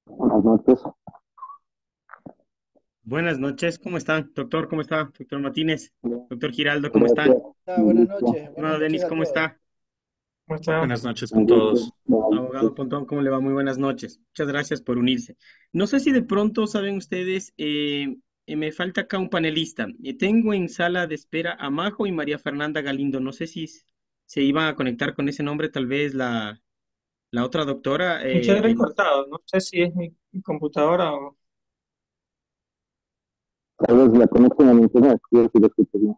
Buenas noches. Buenas noches, ¿cómo están? Doctor, ¿cómo está? Doctor Martínez, Bien, doctor Giraldo, ¿cómo gracias. están? Un gusto. Estimado Buenas noches Denis, a ¿cómo todos. está? ¿Cómo está? Buenas noches Un con gusto. todos. Buenas Abogado noches. Pontón, ¿cómo le va? Muy buenas noches. Muchas gracias por unirse. No sé si de pronto saben ustedes, me falta acá un panelista. Tengo en sala de espera a Majo y María Fernanda Galindo. No sé si se iban a conectar con ese nombre, tal vez la otra doctora, Escuché Denis. recortado, no sé si es mi computadora o Tal vez la conexión al internet, yo sí lo escucho bien.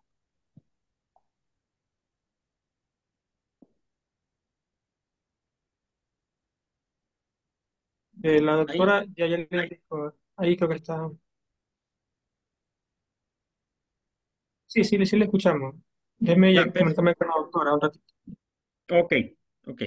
la Ahí, doctora, ya le dijo, ahí creo que está. Sí, sí, sí le escuchamos. Déjeme ya, ya comentarme con la doctora un ratito. ok, ok.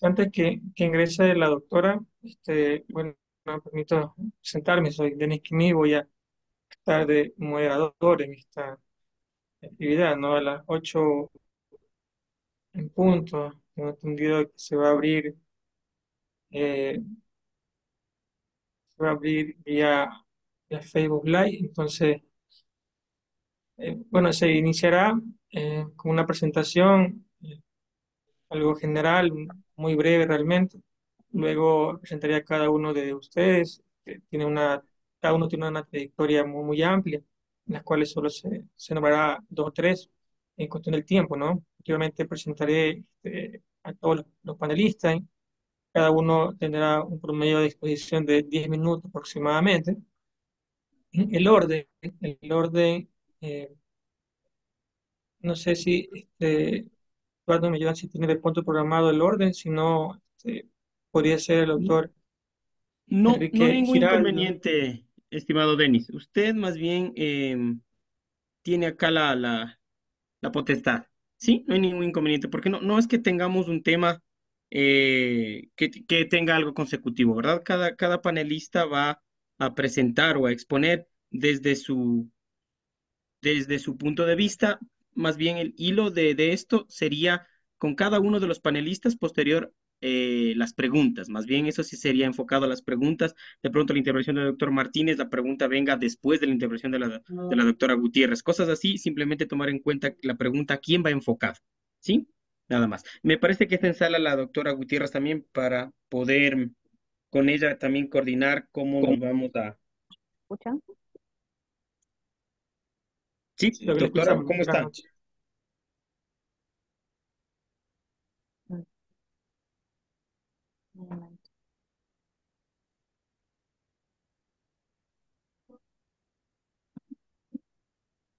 Antes que ingrese la doctora, bueno, me permito sentarme, soy Denis Quimí, voy a estar de moderador en esta actividad, ¿no? A las 8 en punto, tengo entendido que eh, se va a abrir vía Facebook Live. Entonces, bueno, se iniciará con una presentación, algo general, muy breve realmente. Luego presentaría a cada uno de ustedes, que cada uno tiene una trayectoria muy, muy amplia, en las cuales solo se nombrará dos o tres en cuestión del tiempo, ¿no? Posteriormente presentaré a todos los panelistas. Cada uno tendrá un promedio de exposición de 10 minutos aproximadamente. El orden, eh, no sé si Eduardo me ayuda si tiene de pronto programado el orden, si no, podría ser el autor No, no hay Enrique ningún Giraldo. inconveniente, estimado Denis. Usted más bien tiene acá la potestad. Sí, no hay ningún inconveniente, porque no es que tengamos un tema que tenga algo consecutivo, ¿verdad? Cada panelista va a presentar o a exponer desde su punto de vista. Más bien el hilo de esto sería con cada uno de los panelistas posterior las preguntas. Más bien eso sí sería enfocado a las preguntas. De pronto la intervención del doctor Martínez, la pregunta venga después de la intervención de la doctora Gutiérrez. Cosas así, simplemente tomar en cuenta la pregunta a quién va enfocado. ¿Sí? Nada más. Me parece que está en sala la doctora Gutiérrez también para poder con ella también coordinar cómo nos vamos a... ¿Escuchan? Sí, Sí, lo que le doctora, escuchamos. ¿cómo Buenas está? noches. Mm, un momento.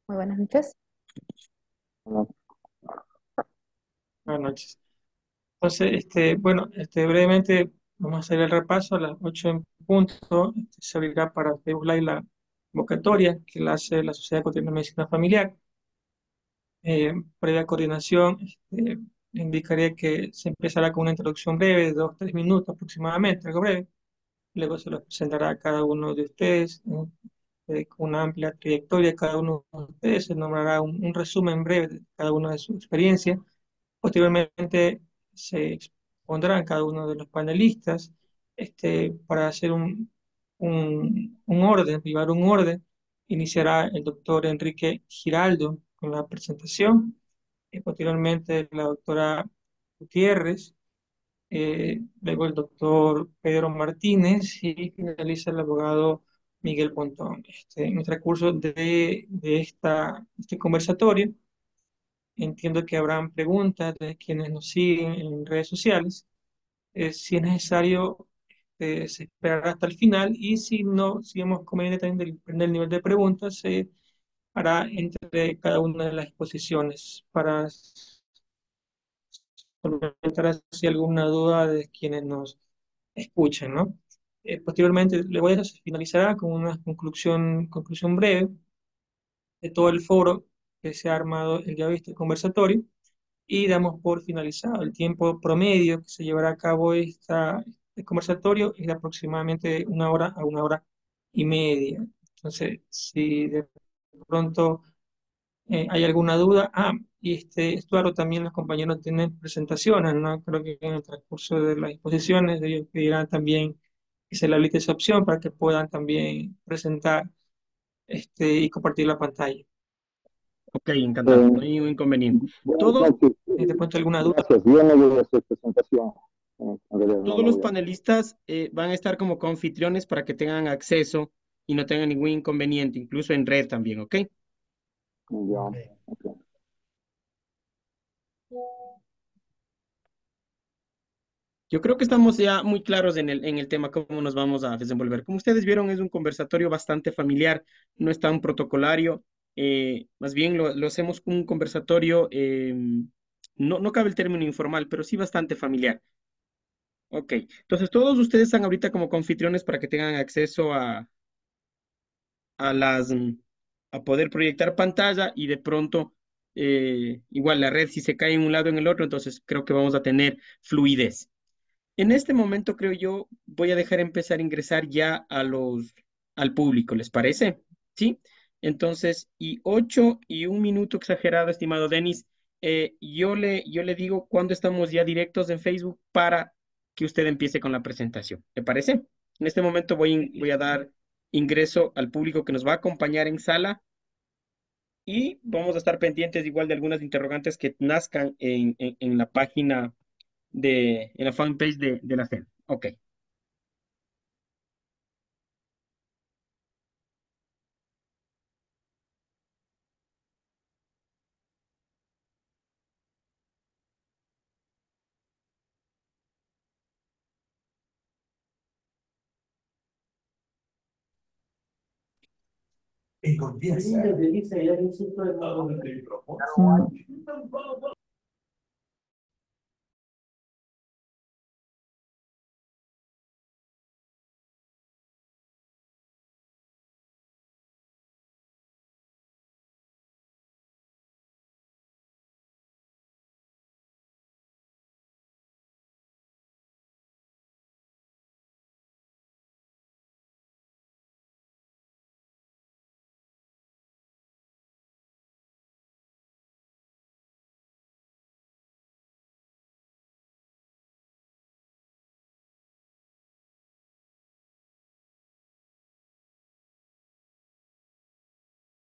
Muy buenas noches. Bueno, Buenas noches. Entonces, bueno, brevemente vamos a hacer el repaso a las 8 en punto. Se abrirá para Facebook Live la convocatoria que la hace la Sociedad Ecuatoriana de Medicina Familiar. Previa coordinación, le indicaría que se empezará con una introducción breve de 2 o 3 minutos aproximadamente, algo breve. Luego se los presentará a cada uno de ustedes, con una amplia trayectoria. Cada uno de ustedes se nombrará un resumen breve de cada una de sus experiencias. Posteriormente se expondrán cada uno de los panelistas, para hacer un orden, llevar un orden. Iniciará el doctor Enrique Giraldo con la presentación, y posteriormente la doctora Gutiérrez, luego el doctor Pedro Martínez y finaliza el abogado Miguel Pontón. En el transcurso de este conversatorio, entiendo que habrán preguntas de quienes nos siguen en redes sociales. Si es necesario, se esperará hasta el final y si no, si vemos conveniente también depende del nivel de preguntas, se hará entre cada una de las exposiciones para solventar si alguna duda de quienes nos escuchan, ¿no? Posteriormente, se finalizará con una conclusión breve de todo el foro que se ha armado el día de este conversatorio y damos por finalizado. El tiempo promedio que se llevará a cabo este conversatorio es de aproximadamente 1 hora a 1 hora y media. Entonces, si de pronto hay alguna duda, y Estuardo, también los compañeros tienen presentaciones, ¿no? Creo que en el transcurso de las exposiciones ellos pedirán también que se le habilite esa opción para que puedan también presentar y compartir la pantalla. Ok, encantado, no Eh, hay ningún inconveniente. Buenas Todo, noches. De pronto alguna duda. Gracias. Yo no voy a hacer presentación. En realidad no todos la los voy a hacer. panelistas van a estar como confitriones para que tengan acceso y no tengan ningún inconveniente, incluso en red también, ¿ok? Ya, ok. Yo creo que estamos ya muy claros en el tema, cómo nos vamos a desenvolver. Como ustedes vieron, es un conversatorio bastante familiar, no es tan protocolario, más bien lo hacemos como un conversatorio, no cabe el término informal, pero sí bastante familiar. Ok, entonces todos ustedes están ahorita como confitriones para que tengan acceso a a poder proyectar pantalla y de pronto, igual la red si se cae en un lado o en el otro, entonces creo que vamos a tener fluidez. En este momento, creo yo, voy a dejar empezar a ingresar ya al público, ¿les parece? ¿Sí? Entonces, y 8 y 1 minuto exagerado, estimado Denis, yo le digo cuándo estamos ya directos en Facebook para que usted empiece con la presentación. ¿Le parece? En este momento voy a dar ingreso al público que nos va a acompañar en sala y vamos a estar pendientes igual de algunas interrogantes que nazcan en la página en la fanpage de la CEN. Ok. Y confianza.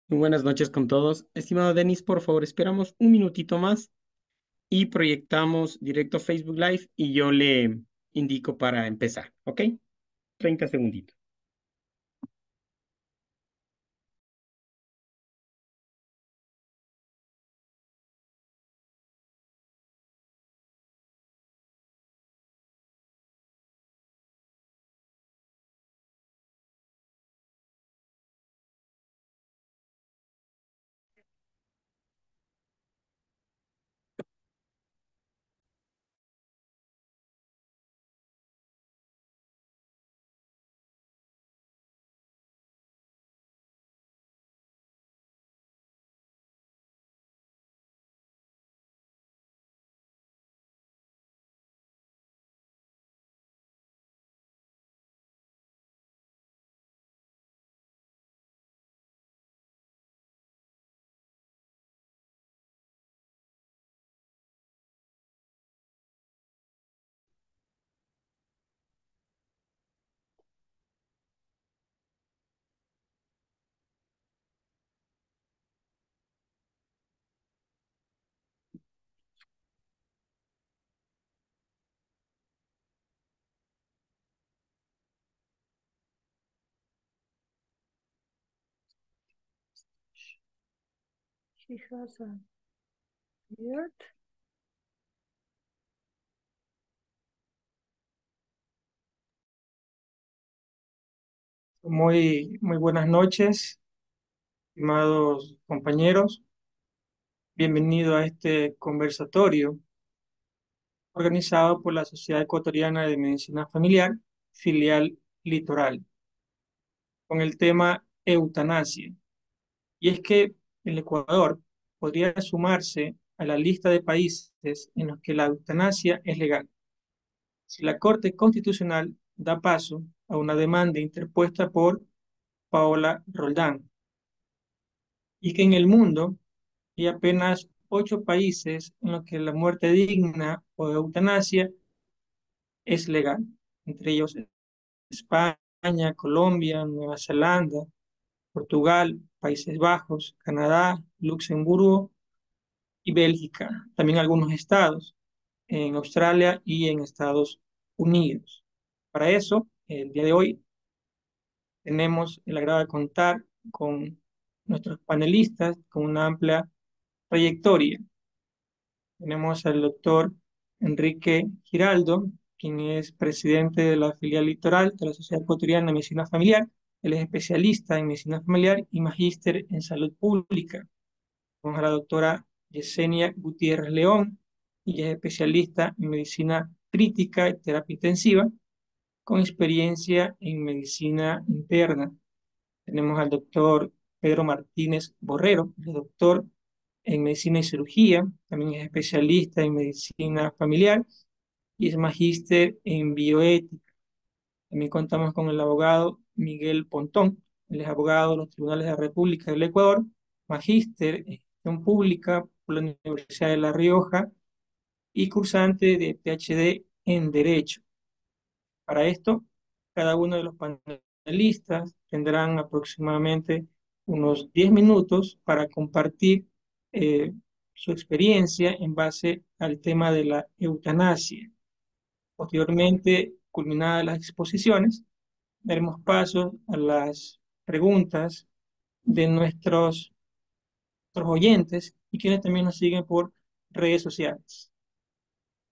Muy buenas noches con todos. Estimado Denis, por favor, esperamos un minutito más y proyectamos directo a Facebook Live y yo le indico para empezar. ¿Ok? 30 segunditos. She has a beard. Muy buenas noches, estimados compañeros. Bienvenido a este conversatorio organizado por la Sociedad Ecuatoriana de Medicina Familiar, filial Litoral, con el tema eutanasia. Y es que el Ecuador podría sumarse a la lista de países en los que la eutanasia es legal, si la Corte Constitucional da paso a una demanda interpuesta por Paola Roldán, y que en el mundo hay apenas 8 países en los que la muerte digna o eutanasia es legal, entre ellos España, Colombia, Nueva Zelanda, Portugal, Países Bajos, Canadá, Luxemburgo y Bélgica, también algunos estados en Australia y en Estados Unidos. Para eso, el día de hoy tenemos el agrado de contar con nuestros panelistas con una amplia trayectoria. Tenemos al doctor Enrique Giraldo, quien es presidente de la filial litoral de la Sociedad Ecuatoriana de Medicina Familiar. Él es especialista en medicina familiar y magíster en salud pública. Tenemos a la doctora Yesenia Gutiérrez León, y es especialista en medicina crítica y terapia intensiva, con experiencia en medicina interna. Tenemos al doctor Pedro Martínez Borrero, el doctor en medicina y cirugía, también es especialista en medicina familiar y es magíster en bioética. También contamos con el abogado Miguel Pontón, él es abogado de los tribunales de la República del Ecuador, magíster en gestión pública por la Universidad de La Rioja y cursante de PhD en Derecho. Para esto, cada uno de los panelistas tendrán aproximadamente unos 10 minutos para compartir su experiencia en base al tema de la eutanasia. Posteriormente, culminadas las exposiciones, daremos paso a las preguntas de nuestros oyentes y quienes también nos siguen por redes sociales.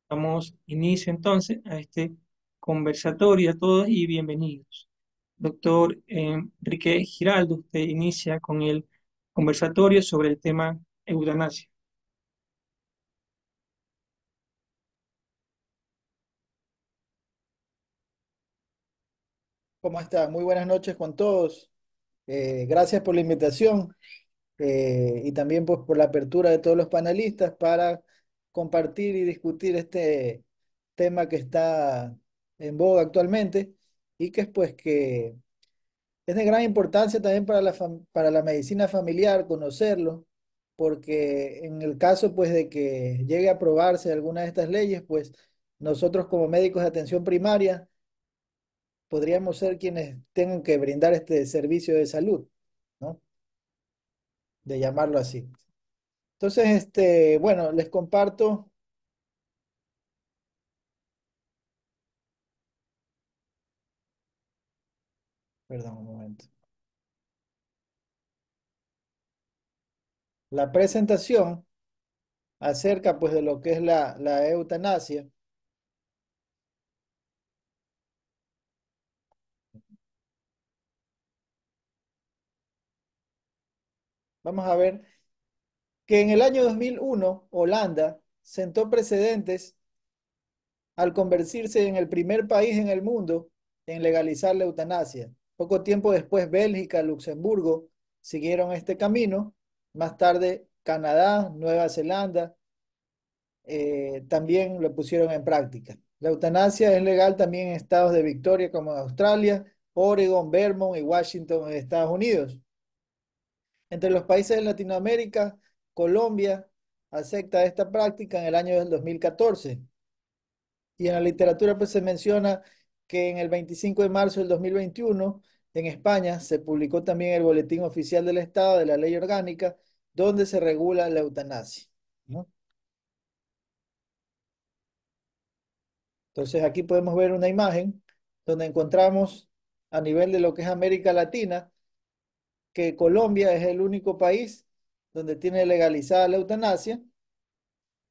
Damos inicio entonces a este conversatorio a todos y bienvenidos. Doctor Enrique Giraldo, usted inicia con el conversatorio sobre el tema eutanasia. ¿Cómo está? Muy buenas noches con todos. Gracias por la invitación y también pues, por la apertura de todos los panelistas para compartir y discutir este tema que está en boga actualmente y que es pues que es de gran importancia también para para la medicina familiar conocerlo, porque en el caso pues de que llegue a aprobarse alguna de estas leyes, pues nosotros como médicos de atención primaria podríamos ser quienes tengan que brindar este servicio de salud, ¿no? De llamarlo así. Entonces, bueno, les comparto, perdón, un momento. La presentación acerca pues de lo que es la eutanasia. Vamos a ver que en el año 2001 Holanda sentó precedentes al convertirse en el primer país en el mundo en legalizar la eutanasia. Poco tiempo después, Bélgica, Luxemburgo siguieron este camino. Más tarde, Canadá, Nueva Zelanda también lo pusieron en práctica. La eutanasia es legal también en estados de Victoria como Australia, Oregon, Vermont y Washington en Estados Unidos. Entre los países de Latinoamérica, Colombia acepta esta práctica en el año del 2014. Y en la literatura pues se menciona que en el 25 de marzo del 2021 en España se publicó también el Boletín Oficial del Estado de la Ley Orgánica donde se regula la eutanasia, ¿no? Entonces aquí podemos ver una imagen donde encontramos a nivel de lo que es América Latina que Colombia es el único país donde tiene legalizada la eutanasia.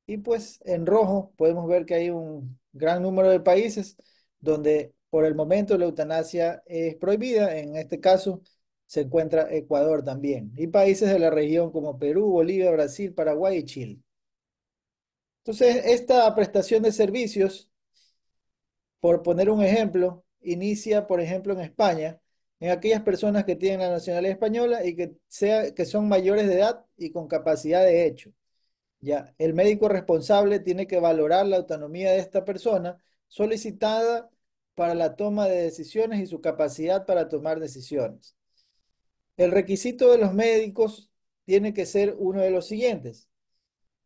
Y pues en rojo podemos ver que hay un gran número de países donde por el momento la eutanasia es prohibida. En este caso se encuentra Ecuador también y países de la región como Perú, Bolivia, Brasil, Paraguay y Chile. Entonces, esta prestación de servicios, por poner un ejemplo, inicia, por ejemplo, en España, en aquellas personas que tienen la nacionalidad española y que son mayores de edad y con capacidad de hecho. Ya, el médico responsable tiene que valorar la autonomía de esta persona solicitada para la toma de decisiones y su capacidad para tomar decisiones. El requisito de los médicos tiene que ser uno de los siguientes,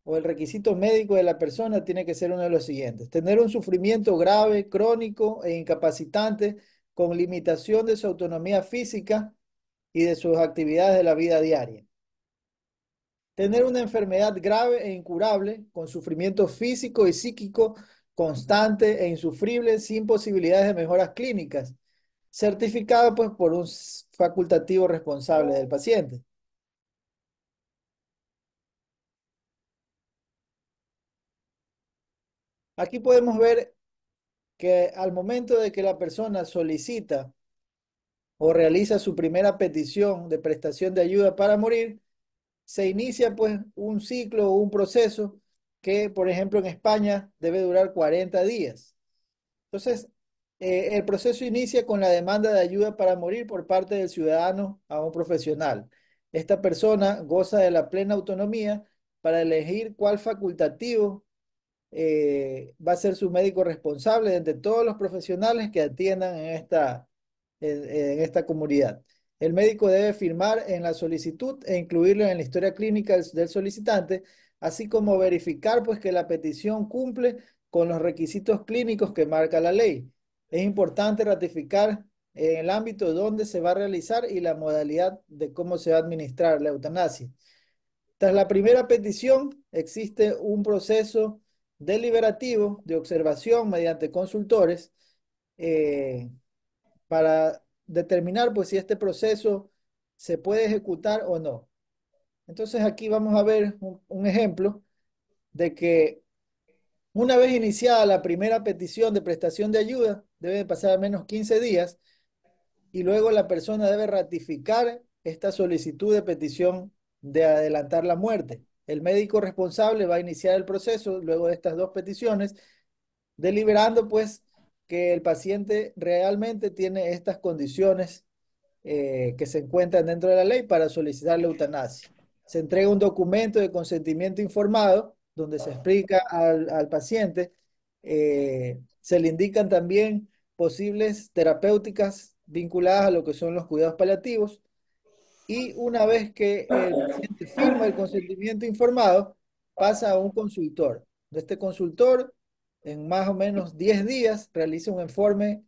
o el requisito médico de la persona tiene que ser uno de los siguientes: tener un sufrimiento grave, crónico e incapacitante con limitación de su autonomía física y de sus actividades de la vida diaria. Tener una enfermedad grave e incurable con sufrimiento físico y psíquico constante e insufrible sin posibilidades de mejoras clínicas, certificado pues por un facultativo responsable del paciente. Aquí podemos ver que al momento de que la persona solicita o realiza su primera petición de prestación de ayuda para morir, se inicia pues un ciclo o un proceso que, por ejemplo, en España debe durar 40 días. Entonces, el proceso inicia con la demanda de ayuda para morir por parte del ciudadano a un profesional. Esta persona goza de la plena autonomía para elegir cuál facultativo va a ser su médico responsable de entre todos los profesionales que atiendan en esta comunidad. El médico debe firmar en la solicitud e incluirlo en la historia clínica del solicitante, así como verificar pues que la petición cumple con los requisitos clínicos que marca la ley. Es importante ratificar en el ámbito donde se va a realizar y la modalidad de cómo se va a administrar la eutanasia. Tras la primera petición, existe un proceso deliberativo de observación mediante consultores eh, para determinar pues, si este proceso se puede ejecutar o no. Entonces aquí vamos a ver un ejemplo de que una vez iniciada la primera petición de prestación de ayuda, debe pasar al menos 15 días y luego la persona debe ratificar esta solicitud de petición de adelantar la muerte. El médico responsable va a iniciar el proceso luego de estas dos peticiones, deliberando pues que el paciente realmente tiene estas condiciones que se encuentran dentro de la ley para solicitar la eutanasia. Se entrega un documento de consentimiento informado donde se explica al paciente, se le indican también posibles terapéuticas vinculadas a lo que son los cuidados paliativos y una vez que el paciente firma el consentimiento informado, pasa a un consultor. Este consultor, en más o menos 10 días, realiza un informe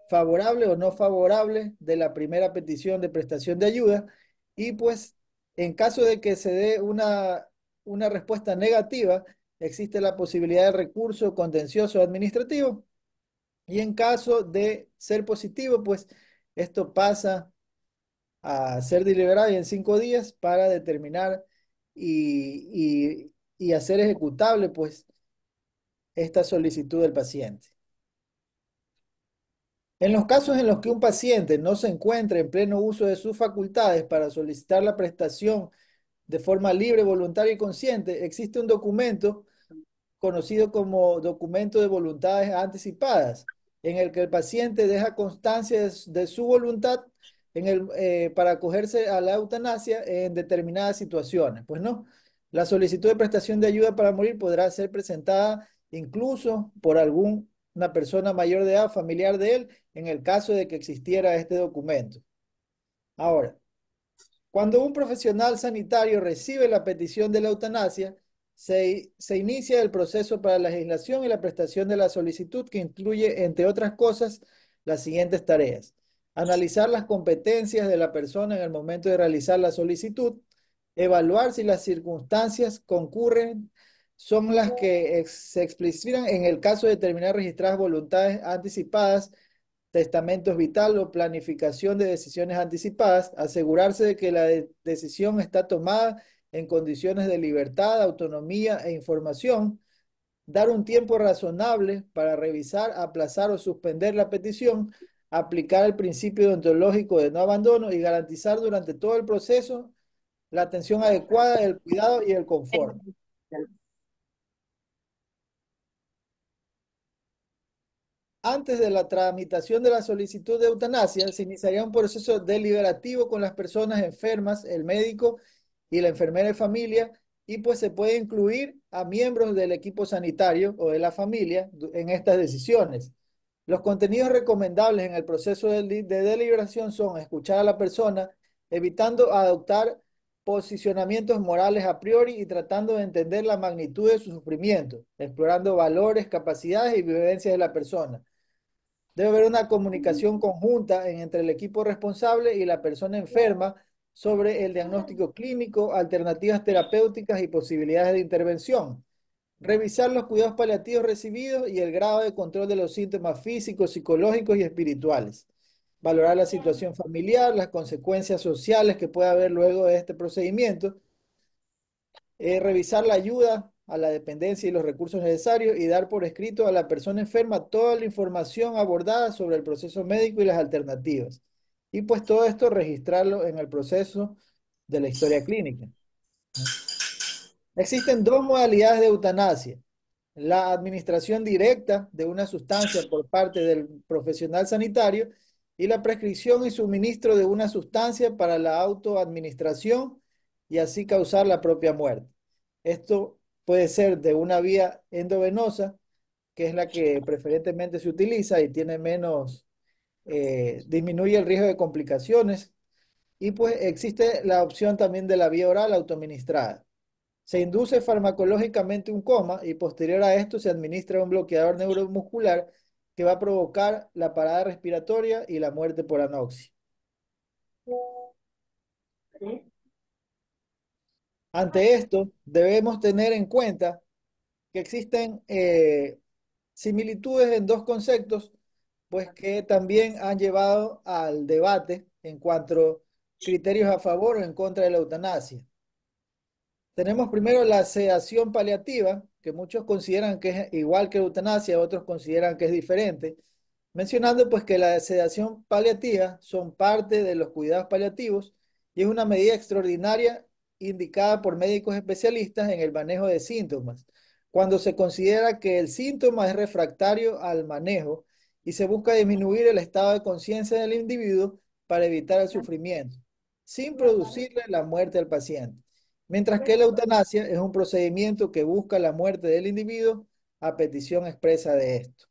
favorable o no favorable de la primera petición de prestación de ayuda y pues en caso de que se dé una respuesta negativa, existe la posibilidad de recurso contencioso administrativo y en caso de ser positivo, pues esto pasa a ser deliberado y en 5 días para determinar y hacer ejecutable pues esta solicitud del paciente. En los casos en los que un paciente no se encuentra en pleno uso de sus facultades para solicitar la prestación de forma libre, voluntaria y consciente, existe un documento conocido como documento de voluntades anticipadas, en el que el paciente deja constancia de su voluntad para acogerse a la eutanasia en determinadas situaciones. Pues no, la solicitud de prestación de ayuda para morir podrá ser presentada incluso por alguna persona mayor de edad, familiar de él, en el caso de que existiera este documento. Ahora, cuando un profesional sanitario recibe la petición de la eutanasia, se inicia el proceso para la legislación y la prestación de la solicitud que incluye, entre otras cosas, las siguientes tareas: analizar las competencias de la persona en el momento de realizar la solicitud, evaluar si las circunstancias concurren son las que se explicitan en el caso de determinar registradas voluntades anticipadas, testamentos vital o planificación de decisiones anticipadas, asegurarse de que la decisión está tomada en condiciones de libertad, autonomía e información, dar un tiempo razonable para revisar, aplazar o suspender la petición, aplicar el principio deontológico de no abandono y garantizar durante todo el proceso la atención adecuada, el cuidado y el confort. Antes de la tramitación de la solicitud de eutanasia, se iniciaría un proceso deliberativo con las personas enfermas, el médico y la enfermera de familia, y pues se puede incluir a miembros del equipo sanitario o de la familia en estas decisiones. Los contenidos recomendables en el proceso de deliberación son escuchar a la persona, evitando adoptar posicionamientos morales a priori y tratando de entender la magnitud de su sufrimiento, explorando valores, capacidades y vivencias de la persona. Debe haber una comunicación conjunta entre el equipo responsable y la persona enferma sobre el diagnóstico clínico, alternativas terapéuticas y posibilidades de intervención. Revisar los cuidados paliativos recibidos y el grado de control de los síntomas físicos, psicológicos y espirituales. Valorar la situación familiar, las consecuencias sociales que puede haber luego de este procedimiento. Revisar la ayuda a la dependencia y los recursos necesarios y dar por escrito a la persona enferma toda la información abordada sobre el proceso médico y las alternativas. Y pues todo esto registrarlo en el proceso de la historia clínica. Existen dos modalidades de eutanasia. La administración directa de una sustancia por parte del profesional sanitario y la prescripción y suministro de una sustancia para la autoadministración y así causar la propia muerte. Esto puede ser de una vía endovenosa, que es la que preferentemente se utiliza y tiene menos, disminuye el riesgo de complicaciones. Y pues existe la opción también de la vía oral autoadministrada. Se induce farmacológicamente un coma y posterior a esto se administra un bloqueador neuromuscular que va a provocar la parada respiratoria y la muerte por anoxia. Ante esto, debemos tener en cuenta que existen similitudes en dos conceptos, pues que también han llevado al debate en cuanto a criterios a favor o en contra de la eutanasia. Tenemos primero la sedación paliativa, que muchos consideran que es igual que eutanasia, otros consideran que es diferente, mencionando pues que la sedación paliativa son parte de los cuidados paliativos y es una medida extraordinaria indicada por médicos especialistas en el manejo de síntomas, cuando se considera que el síntoma es refractario al manejo y se busca disminuir el estado de conciencia del individuo para evitar el sufrimiento, sin producirle la muerte al paciente. Mientras que la eutanasia es un procedimiento que busca la muerte del individuo a petición expresa de esto.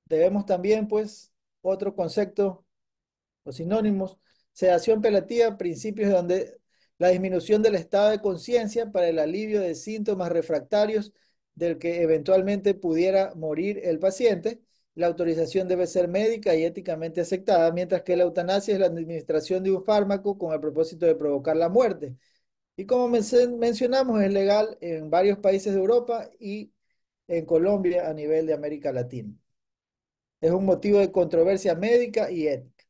Debemos también, pues, otro concepto o sinónimos, sedación paliativa, principios donde la disminución del estado de conciencia para el alivio de síntomas refractarios del que eventualmente pudiera morir el paciente. La autorización debe ser médica y éticamente aceptada, mientras que la eutanasia es la administración de un fármaco con el propósito de provocar la muerte. Y como mencionamos, es legal en varios países de Europa y en Colombia a nivel de América Latina. Es un motivo de controversia médica y ética.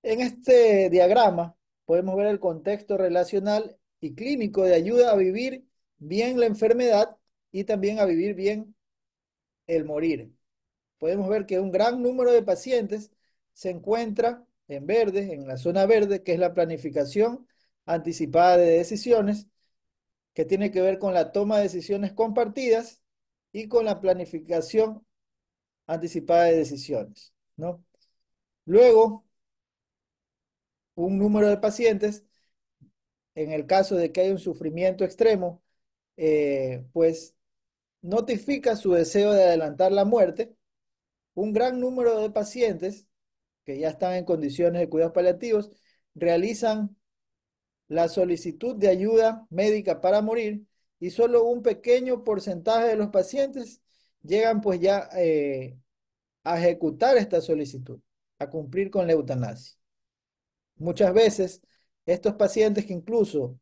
En este diagrama podemos ver el contexto relacional y clínico de ayuda a vivir bien la enfermedad y también a vivir bien el morir. Podemos ver que un gran número de pacientes se encuentra en verde, en la zona verde, que es la planificación anticipada de decisiones, que tiene que ver con la toma de decisiones compartidas y con la planificación anticipada de decisiones, ¿no? Luego, un número de pacientes, en el caso de que haya un sufrimiento extremo, pues notifica su deseo de adelantar la muerte. Un gran número de pacientes que ya están en condiciones de cuidados paliativos realizan la solicitud de ayuda médica para morir y solo un pequeño porcentaje de los pacientes llegan pues ya a ejecutar esta solicitud, a cumplir con la eutanasia. Muchas veces estos pacientes que incluso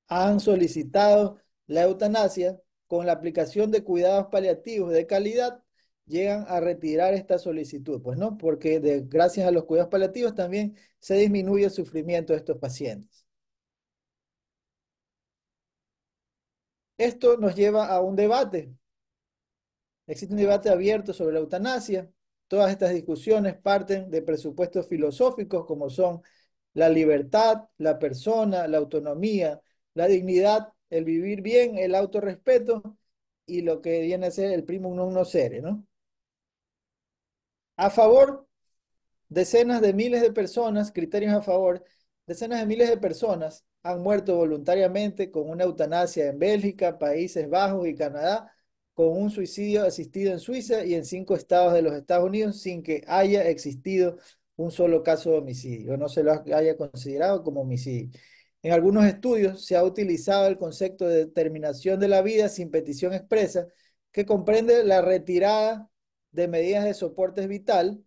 han solicitado la eutanasia con la aplicación de cuidados paliativos de calidad, llegan a retirar esta solicitud, pues no, porque gracias a los cuidados paliativos también se disminuye el sufrimiento de estos pacientes. Esto nos lleva a un debate. Existe un debate abierto sobre la eutanasia. Todas estas discusiones parten de presupuestos filosóficos como son la libertad, la persona, la autonomía, la dignidad, el vivir bien, el autorrespeto y lo que viene a ser el primum non nocere, ¿no? A favor, decenas de miles de personas, criterios a favor, decenas de miles de personas han muerto voluntariamente con una eutanasia en Bélgica, Países Bajos y Canadá, con un suicidio asistido en Suiza y en 5 estados de los Estados Unidos sin que haya existido un solo caso de homicidio, o no se lo haya considerado como homicidio. En algunos estudios se ha utilizado el concepto de terminación de la vida sin petición expresa, que comprende la retirada de medidas de soporte vital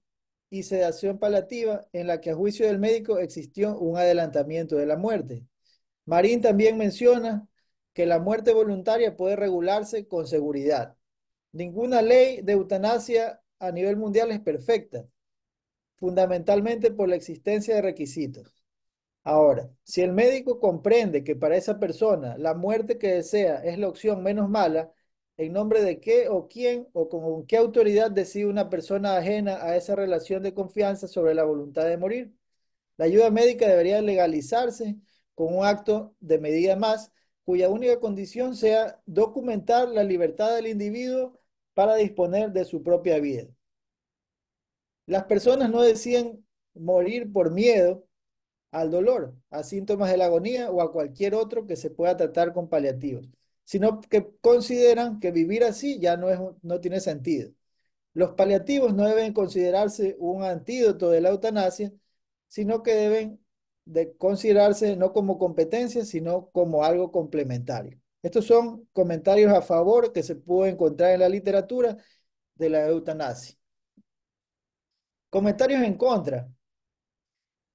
y sedación paliativa en la que a juicio del médico existió un adelantamiento de la muerte. Marín también menciona que la muerte voluntaria puede regularse con seguridad. Ninguna ley de eutanasia a nivel mundial es perfecta, fundamentalmente por la existencia de requisitos. Ahora, si el médico comprende que para esa persona la muerte que desea es la opción menos mala, ¿en nombre de qué o quién o con qué autoridad decide una persona ajena a esa relación de confianza sobre la voluntad de morir? La ayuda médica debería legalizarse con un acto de medida más, cuya única condición sea documentar la libertad del individuo para disponer de su propia vida. Las personas no deciden morir por miedo al dolor, a síntomas de la agonía o a cualquier otro que se pueda tratar con paliativos, sino que consideran que vivir así ya no tiene sentido. Los paliativos no deben considerarse un antídoto de la eutanasia, sino que deben de considerarse no como competencia, sino como algo complementario. Estos son comentarios a favor que se puede encontrar en la literatura de la eutanasia. Comentarios en contra.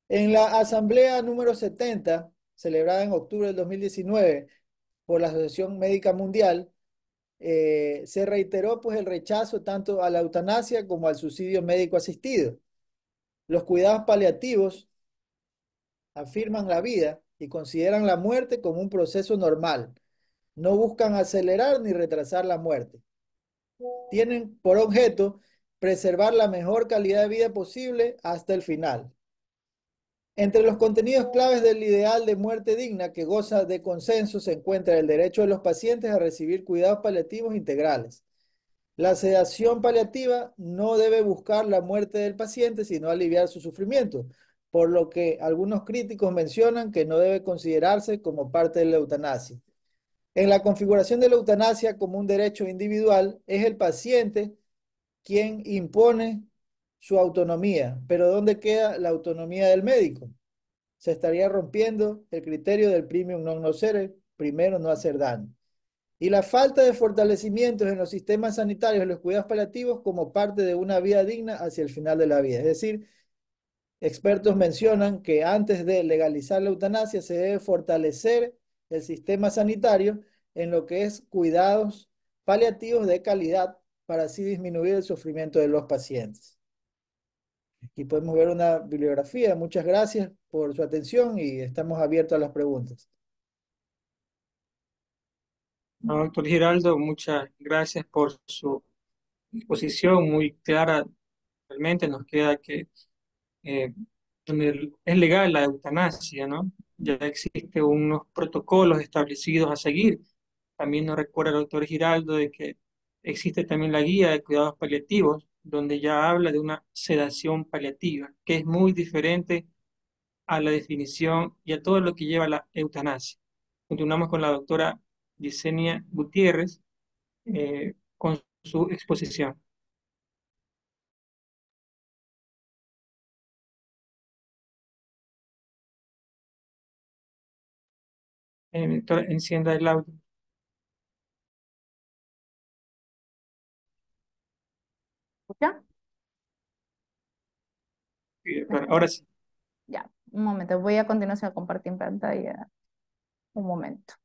En la asamblea número 70, celebrada en octubre del 2019 por la Asociación Médica Mundial, se reiteró pues el rechazo tanto a la eutanasia como al suicidio médico asistido. Los cuidados paliativos afirman la vida y consideran la muerte como un proceso normal. No buscan acelerar ni retrasar la muerte. Tienen por objeto preservar la mejor calidad de vida posible hasta el final. Entre los contenidos claves del ideal de muerte digna que goza de consenso se encuentra el derecho de los pacientes a recibir cuidados paliativos integrales. La sedación paliativa no debe buscar la muerte del paciente, sino aliviar su sufrimiento, por lo que algunos críticos mencionan que no debe considerarse como parte de la eutanasia. En la configuración de la eutanasia como un derecho individual, es el paciente quien impone su autonomía, pero ¿dónde queda la autonomía del médico? Se estaría rompiendo el criterio del primum non nocere, primero no hacer daño. Y la falta de fortalecimientos en los sistemas sanitarios y los cuidados paliativos como parte de una vida digna hacia el final de la vida. Es decir, expertos mencionan que antes de legalizar la eutanasia se debe fortalecer el sistema sanitario en lo que es cuidados paliativos de calidad para así disminuir el sufrimiento de los pacientes. Aquí podemos ver una bibliografía. Muchas gracias por su atención y estamos abiertos a las preguntas. No, doctor Giraldo, muchas gracias por su exposición muy clara. Realmente nos queda que eh, donde es legal la eutanasia, ¿no? Ya existen unos protocolos establecidos a seguir. También nos recuerda el doctor Giraldo de que existe también la guía de cuidados paliativos, donde ya habla de una sedación paliativa, que es muy diferente a la definición y a todo lo que lleva la eutanasia. Continuamos con la doctora Yesenia Gutiérrez con su exposición. Doctora, encienda el audio. ¿Escucha? Sí, doctora, ahora sí. Ya, un momento. Voy a continuación a compartir en pantalla. Un momento.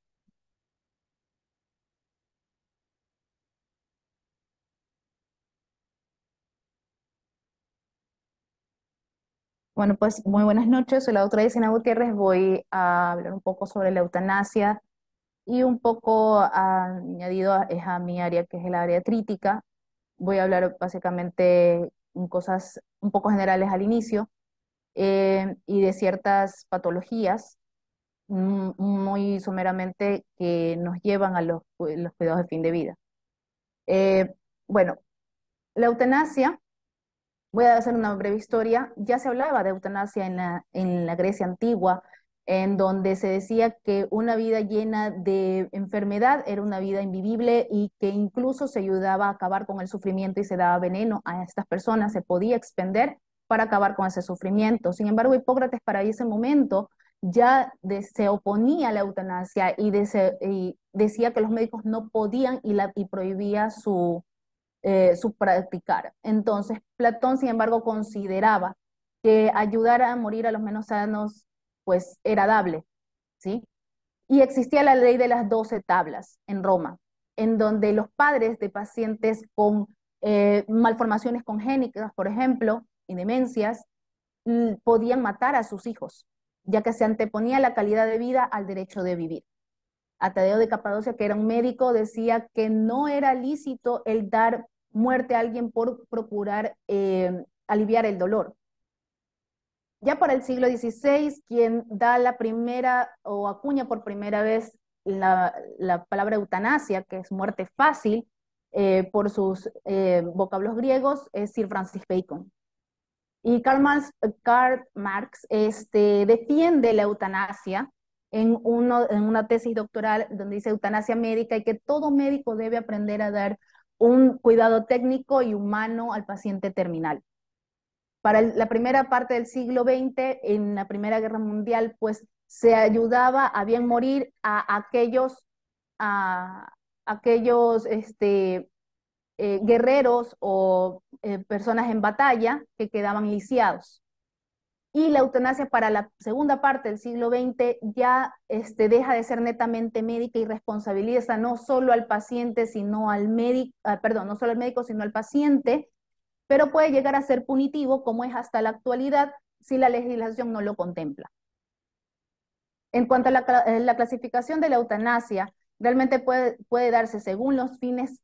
Bueno, pues muy buenas noches. Soy la doctora Yesenia Gutiérrez. Voy a hablar un poco sobre la eutanasia Y un poco es a mi área, que es el área crítica. Voy a hablar básicamente en cosas un poco generales al inicio, y de ciertas patologías muy someramente que nos llevan a los cuidados de fin de vida. Bueno, la eutanasia, voy a hacer una breve historia. Ya se hablaba de eutanasia en la Grecia antigua, en donde se decía que una vida llena de enfermedad era una vida invivible y que incluso se ayudaba a acabar con el sufrimiento y se daba veneno a estas personas, se podía expender para acabar con ese sufrimiento. Sin embargo, Hipócrates para ese momento se oponía a la eutanasia y decía que los médicos no podían y prohibía su practicar. Entonces, Platón, sin embargo, consideraba que ayudar a morir a los menos sanos, pues era dable, ¿sí? Y existía la ley de las 12 tablas en Roma, en donde los padres de pacientes con malformaciones congénitas, por ejemplo, y demencias, podían matar a sus hijos, ya que se anteponía la calidad de vida al derecho de vivir. A Tadeo de Capadocia, que era un médico, decía que no era lícito el dar muerte a alguien por procurar aliviar el dolor. Ya para el siglo XVI, quien da la primera o acuña por primera vez la palabra eutanasia, que es muerte fácil, por sus vocablos griegos, es Sir Francis Bacon. Y Karl Marx defiende la eutanasia en una tesis doctoral donde dice eutanasia médica y que todo médico debe aprender a dar un cuidado técnico y humano al paciente terminal. Para la primera parte del siglo XX, en la Primera Guerra Mundial, pues se ayudaba a bien morir a aquellos guerreros o personas en batalla que quedaban lisiados. Y la eutanasia para la segunda parte del siglo XX ya deja de ser netamente médica y responsabiliza no solo al paciente, sino al médico, no solo al médico, sino al paciente, pero puede llegar a ser punitivo, como es hasta la actualidad, si la legislación no lo contempla. En cuanto a la clasificación de la eutanasia, realmente puede darse según los fines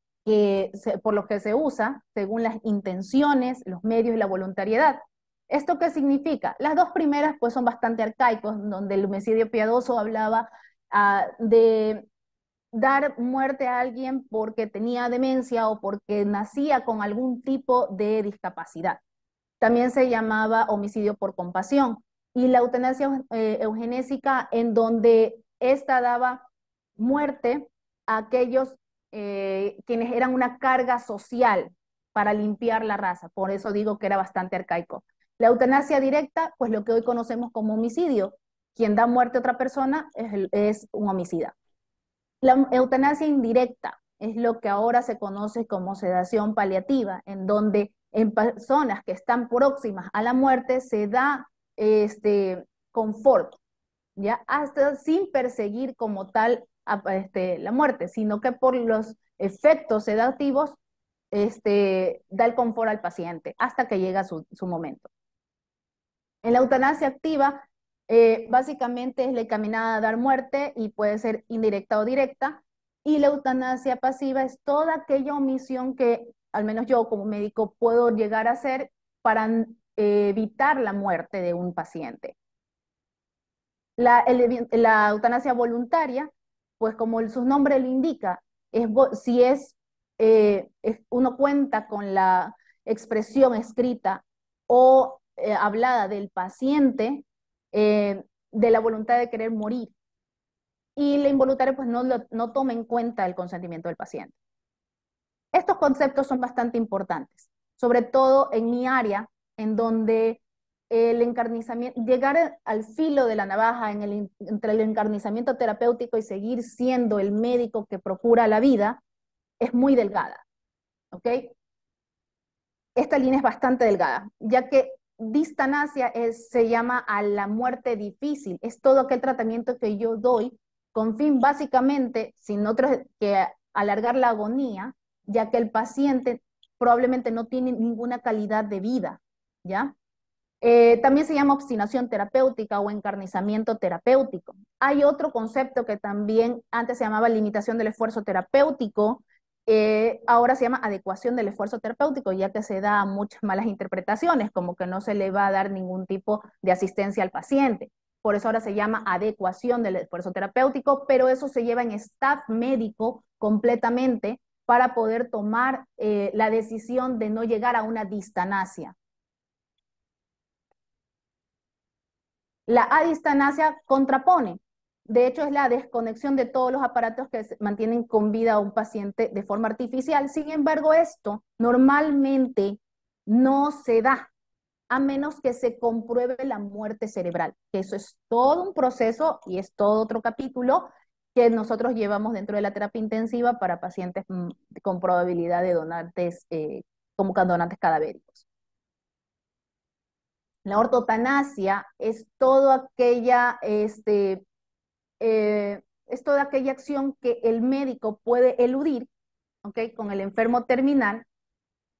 por los que se usa, según las intenciones, los medios y la voluntariedad. ¿Esto qué significa? Las dos primeras pues son bastante arcaicos, donde el homicidio piadoso hablaba de dar muerte a alguien porque tenía demencia o porque nacía con algún tipo de discapacidad. También se llamaba homicidio por compasión. Y la eutanasia eugenésica, en donde esta daba muerte a aquellos quienes eran una carga social para limpiar la raza. Por eso digo que era bastante arcaico. La eutanasia directa, pues lo que hoy conocemos como homicidio. Quien da muerte a otra persona es un homicida. La eutanasia indirecta es lo que ahora se conoce como sedación paliativa, en donde en personas que están próximas a la muerte se da confort, ¿ya? Hasta sin perseguir como tal la muerte, sino que por los efectos sedativos da el confort al paciente hasta que llega su momento. En la eutanasia activa, básicamente es la encaminada a dar muerte y puede ser indirecta o directa, y la eutanasia pasiva es toda aquella omisión que al menos yo como médico puedo llegar a hacer para evitar la muerte de un paciente. La eutanasia voluntaria, pues como su nombre lo indica, si uno cuenta con la expresión escrita o hablada del paciente, de la voluntad de querer morir. Y la involuntaria pues no toma en cuenta el consentimiento del paciente. Estos conceptos son bastante importantes, sobre todo en mi área, en donde el encarnizamiento, llegar al filo de la navaja entre el encarnizamiento terapéutico y seguir siendo el médico que procura la vida, es muy delgada, ¿ok? Esta línea es bastante delgada, ya que distanasia se llama a la muerte difícil, es todo aquel tratamiento que yo doy con fin básicamente, sin otro que alargar la agonía, ya que el paciente probablemente no tiene ninguna calidad de vida, ¿ya? También se llama obstinación terapéutica o encarnizamiento terapéutico. Hay otro concepto que también antes se llamaba limitación del esfuerzo terapéutico, ahora se llama adecuación del esfuerzo terapéutico, ya que se da muchas malas interpretaciones, como que no se le va a dar ningún tipo de asistencia al paciente. Por eso ahora se llama adecuación del esfuerzo terapéutico, pero eso se lleva en staff médico completamente para poder tomar la decisión de no llegar a una distanasia. La adistanasia contrapone. De hecho, es la desconexión de todos los aparatos que mantienen con vida a un paciente de forma artificial. Sin embargo, esto normalmente no se da, a menos que se compruebe la muerte cerebral. Eso es todo un proceso y es todo otro capítulo que nosotros llevamos dentro de la terapia intensiva para pacientes con probabilidad de donantes, como donantes cadavéricos. La ortotanasia es toda aquella, es toda aquella acción que el médico puede eludir, ¿ok? Con el enfermo terminal,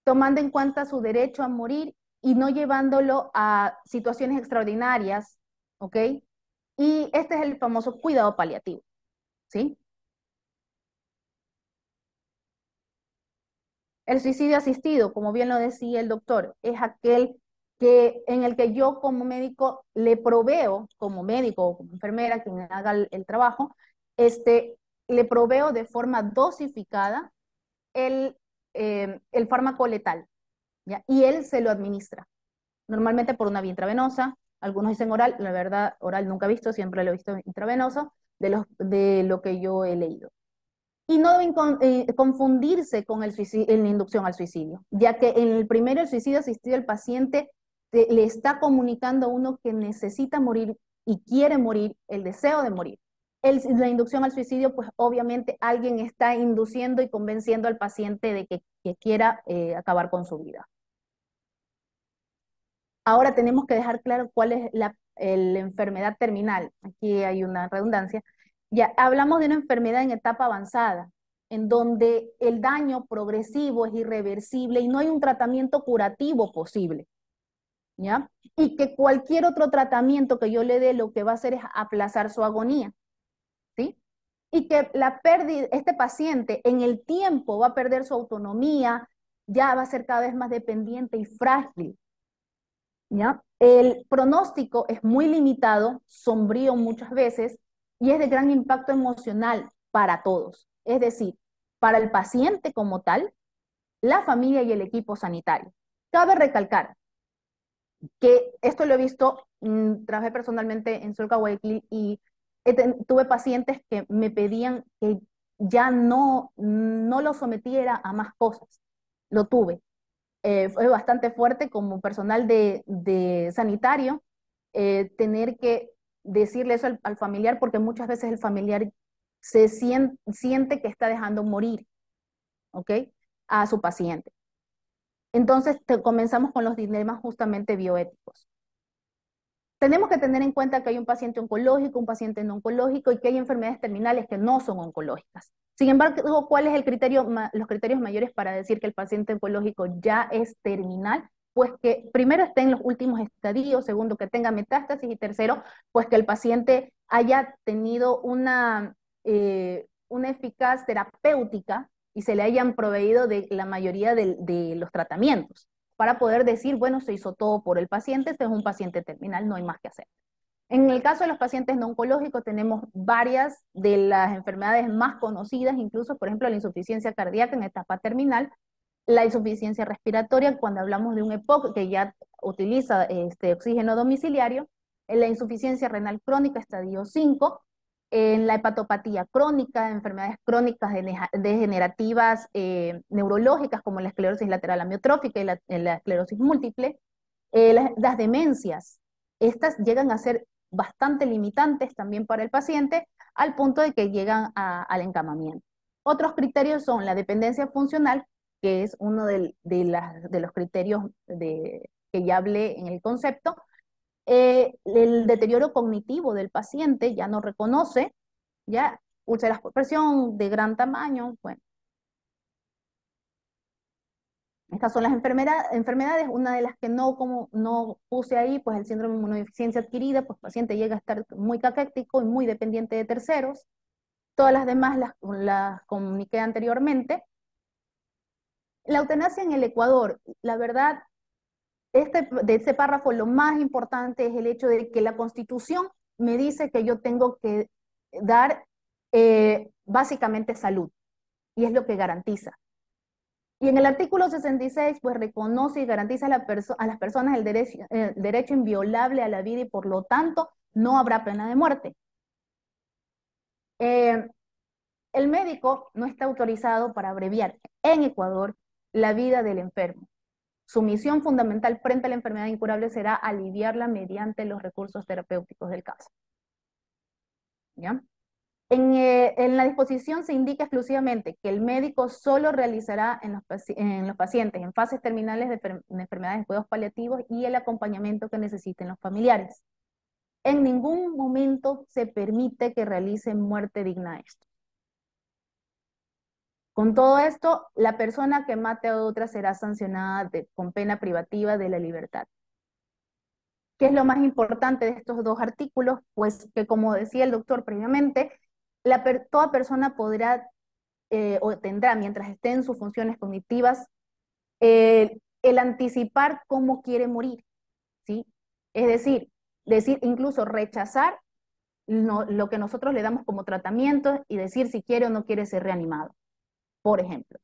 tomando en cuenta su derecho a morir y no llevándolo a situaciones extraordinarias, ¿ok? Y este es el famoso cuidado paliativo, ¿sí? El suicidio asistido, como bien lo decía el doctor, es aquel en el que yo como médico le proveo, como médico o como enfermera, quien haga el trabajo, le proveo de forma dosificada el fármaco letal, ¿ya? Y él se lo administra, normalmente por una vía intravenosa, algunos dicen oral, la verdad oral nunca he visto, siempre lo he visto intravenoso, de lo que yo he leído. Y no deben confundirse con en la inducción al suicidio, ya que en el primero, el suicidio asistido, el paciente le está comunicando a uno que necesita morir y quiere morir, el deseo de morir. La inducción al suicidio, pues obviamente alguien está induciendo y convenciendo al paciente de que quiera acabar con su vida. Ahora tenemos que dejar claro cuál es la enfermedad terminal. Aquí hay una redundancia. Ya hablamos de una enfermedad en etapa avanzada, en donde el daño progresivo es irreversible y no hay un tratamiento curativo posible, ¿ya? Y que cualquier otro tratamiento que yo le dé lo que va a hacer es aplazar su agonía, ¿sí? Y que la pérdida, este paciente en el tiempo va a perder su autonomía, ya va a ser cada vez más dependiente y frágil, ¿ya? El pronóstico es muy limitado, sombrío muchas veces, y es de gran impacto emocional para todos. Es decir, para el paciente como tal, la familia y el equipo sanitario. Cabe recalcar que esto lo he visto, trabajé personalmente en Sol Guayaquil y tuve pacientes que me pedían que ya no lo sometiera a más cosas. Lo tuve. Fue bastante fuerte como personal de sanitario, tener que decirle eso al familiar, porque muchas veces el familiar se siente que está dejando morir, ¿ok? A su paciente. Entonces comenzamos con los dilemas justamente bioéticos. Tenemos que tener en cuenta que hay un paciente oncológico, un paciente no oncológico y que hay enfermedades terminales que no son oncológicas. Sin embargo, ¿cuál es el criterio, los criterios mayores para decir que el paciente oncológico ya es terminal? Pues que primero esté en los últimos estadios, segundo que tenga metástasis y tercero, pues que el paciente haya tenido una eficaz terapéutica y se le hayan proveído de la mayoría de los tratamientos, para poder decir, bueno, se hizo todo por el paciente, este es un paciente terminal, no hay más que hacer. En el caso de los pacientes no oncológicos tenemos varias de las enfermedades más conocidas, incluso, por ejemplo, la insuficiencia cardíaca en etapa terminal, la insuficiencia respiratoria, cuando hablamos de un EPOC que ya utiliza oxígeno domiciliario, la insuficiencia renal crónica, estadio 5, en la hepatopatía crónica, enfermedades crónicas degenerativas neurológicas como la esclerosis lateral amiotrófica y la esclerosis múltiple, las demencias. Estas llegan a ser bastante limitantes también para el paciente, al punto de que llegan al encamamiento. Otros criterios son la dependencia funcional, que es uno de los criterios que ya hablé en el concepto. El deterioro cognitivo del paciente, ya no reconoce, ya úlceras por presión de gran tamaño, bueno. Estas son las enfermedades, una de las que no puse ahí, pues el síndrome de inmunodeficiencia adquirida, pues el paciente llega a estar muy caquético y muy dependiente de terceros. Todas las demás las comuniqué anteriormente. La eutanasia en el Ecuador, la verdad, de este párrafo lo más importante es el hecho de que la Constitución me dice que yo tengo que dar básicamente salud, y es lo que garantiza. Y en el artículo 66, pues reconoce y garantiza a las personas el derecho inviolable a la vida y por lo tanto no habrá pena de muerte. El médico no está autorizado para abreviar en Ecuador la vida del enfermo. Su misión fundamental frente a la enfermedad incurable será aliviarla mediante los recursos terapéuticos del caso. ¿Ya? En la disposición se indica exclusivamente que el médico solo realizará en los pacientes en fases terminales de enfermedades de cuidados paliativos y el acompañamiento que necesiten los familiares. En ningún momento se permite que realicen muerte digna esto. Con todo esto, la persona que mate a otra será sancionada con pena privativa de la libertad. ¿Qué es lo más importante de estos dos artículos? Pues que, como decía el doctor previamente, toda persona podrá o tendrá, mientras esté en sus funciones cognitivas, el anticipar cómo quiere morir, ¿sí? Es decir, incluso rechazar lo que nosotros le damos como tratamiento y decir si quiere o no quiere ser reanimado. Por ejemplo,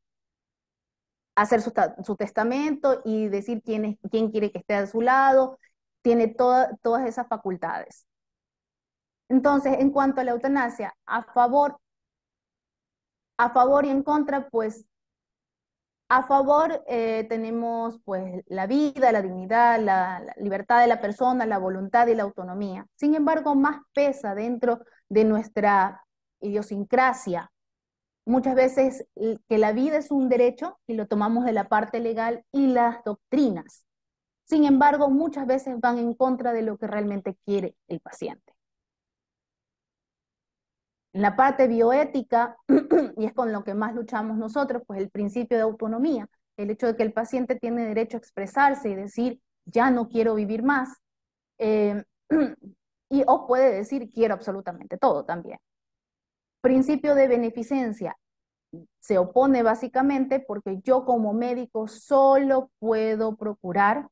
hacer su testamento y decir quién quiere que esté a su lado, tiene todas esas facultades. Entonces, en cuanto a la eutanasia, a favor y en contra, pues, a favor tenemos pues la vida, la dignidad, la libertad de la persona, la voluntad y la autonomía. Sin embargo, más pesa dentro de nuestra idiosincrasia muchas veces que la vida es un derecho y lo tomamos de la parte legal y las doctrinas. Sin embargo, muchas veces van en contra de lo que realmente quiere el paciente. En la parte bioética, y es con lo que más luchamos nosotros, pues el principio de autonomía, el hecho de que el paciente tiene derecho a expresarse y decir, ya no quiero vivir más, o puede decir, quiero absolutamente todo también. Principio de beneficencia, se opone básicamente porque yo como médico solo puedo procurar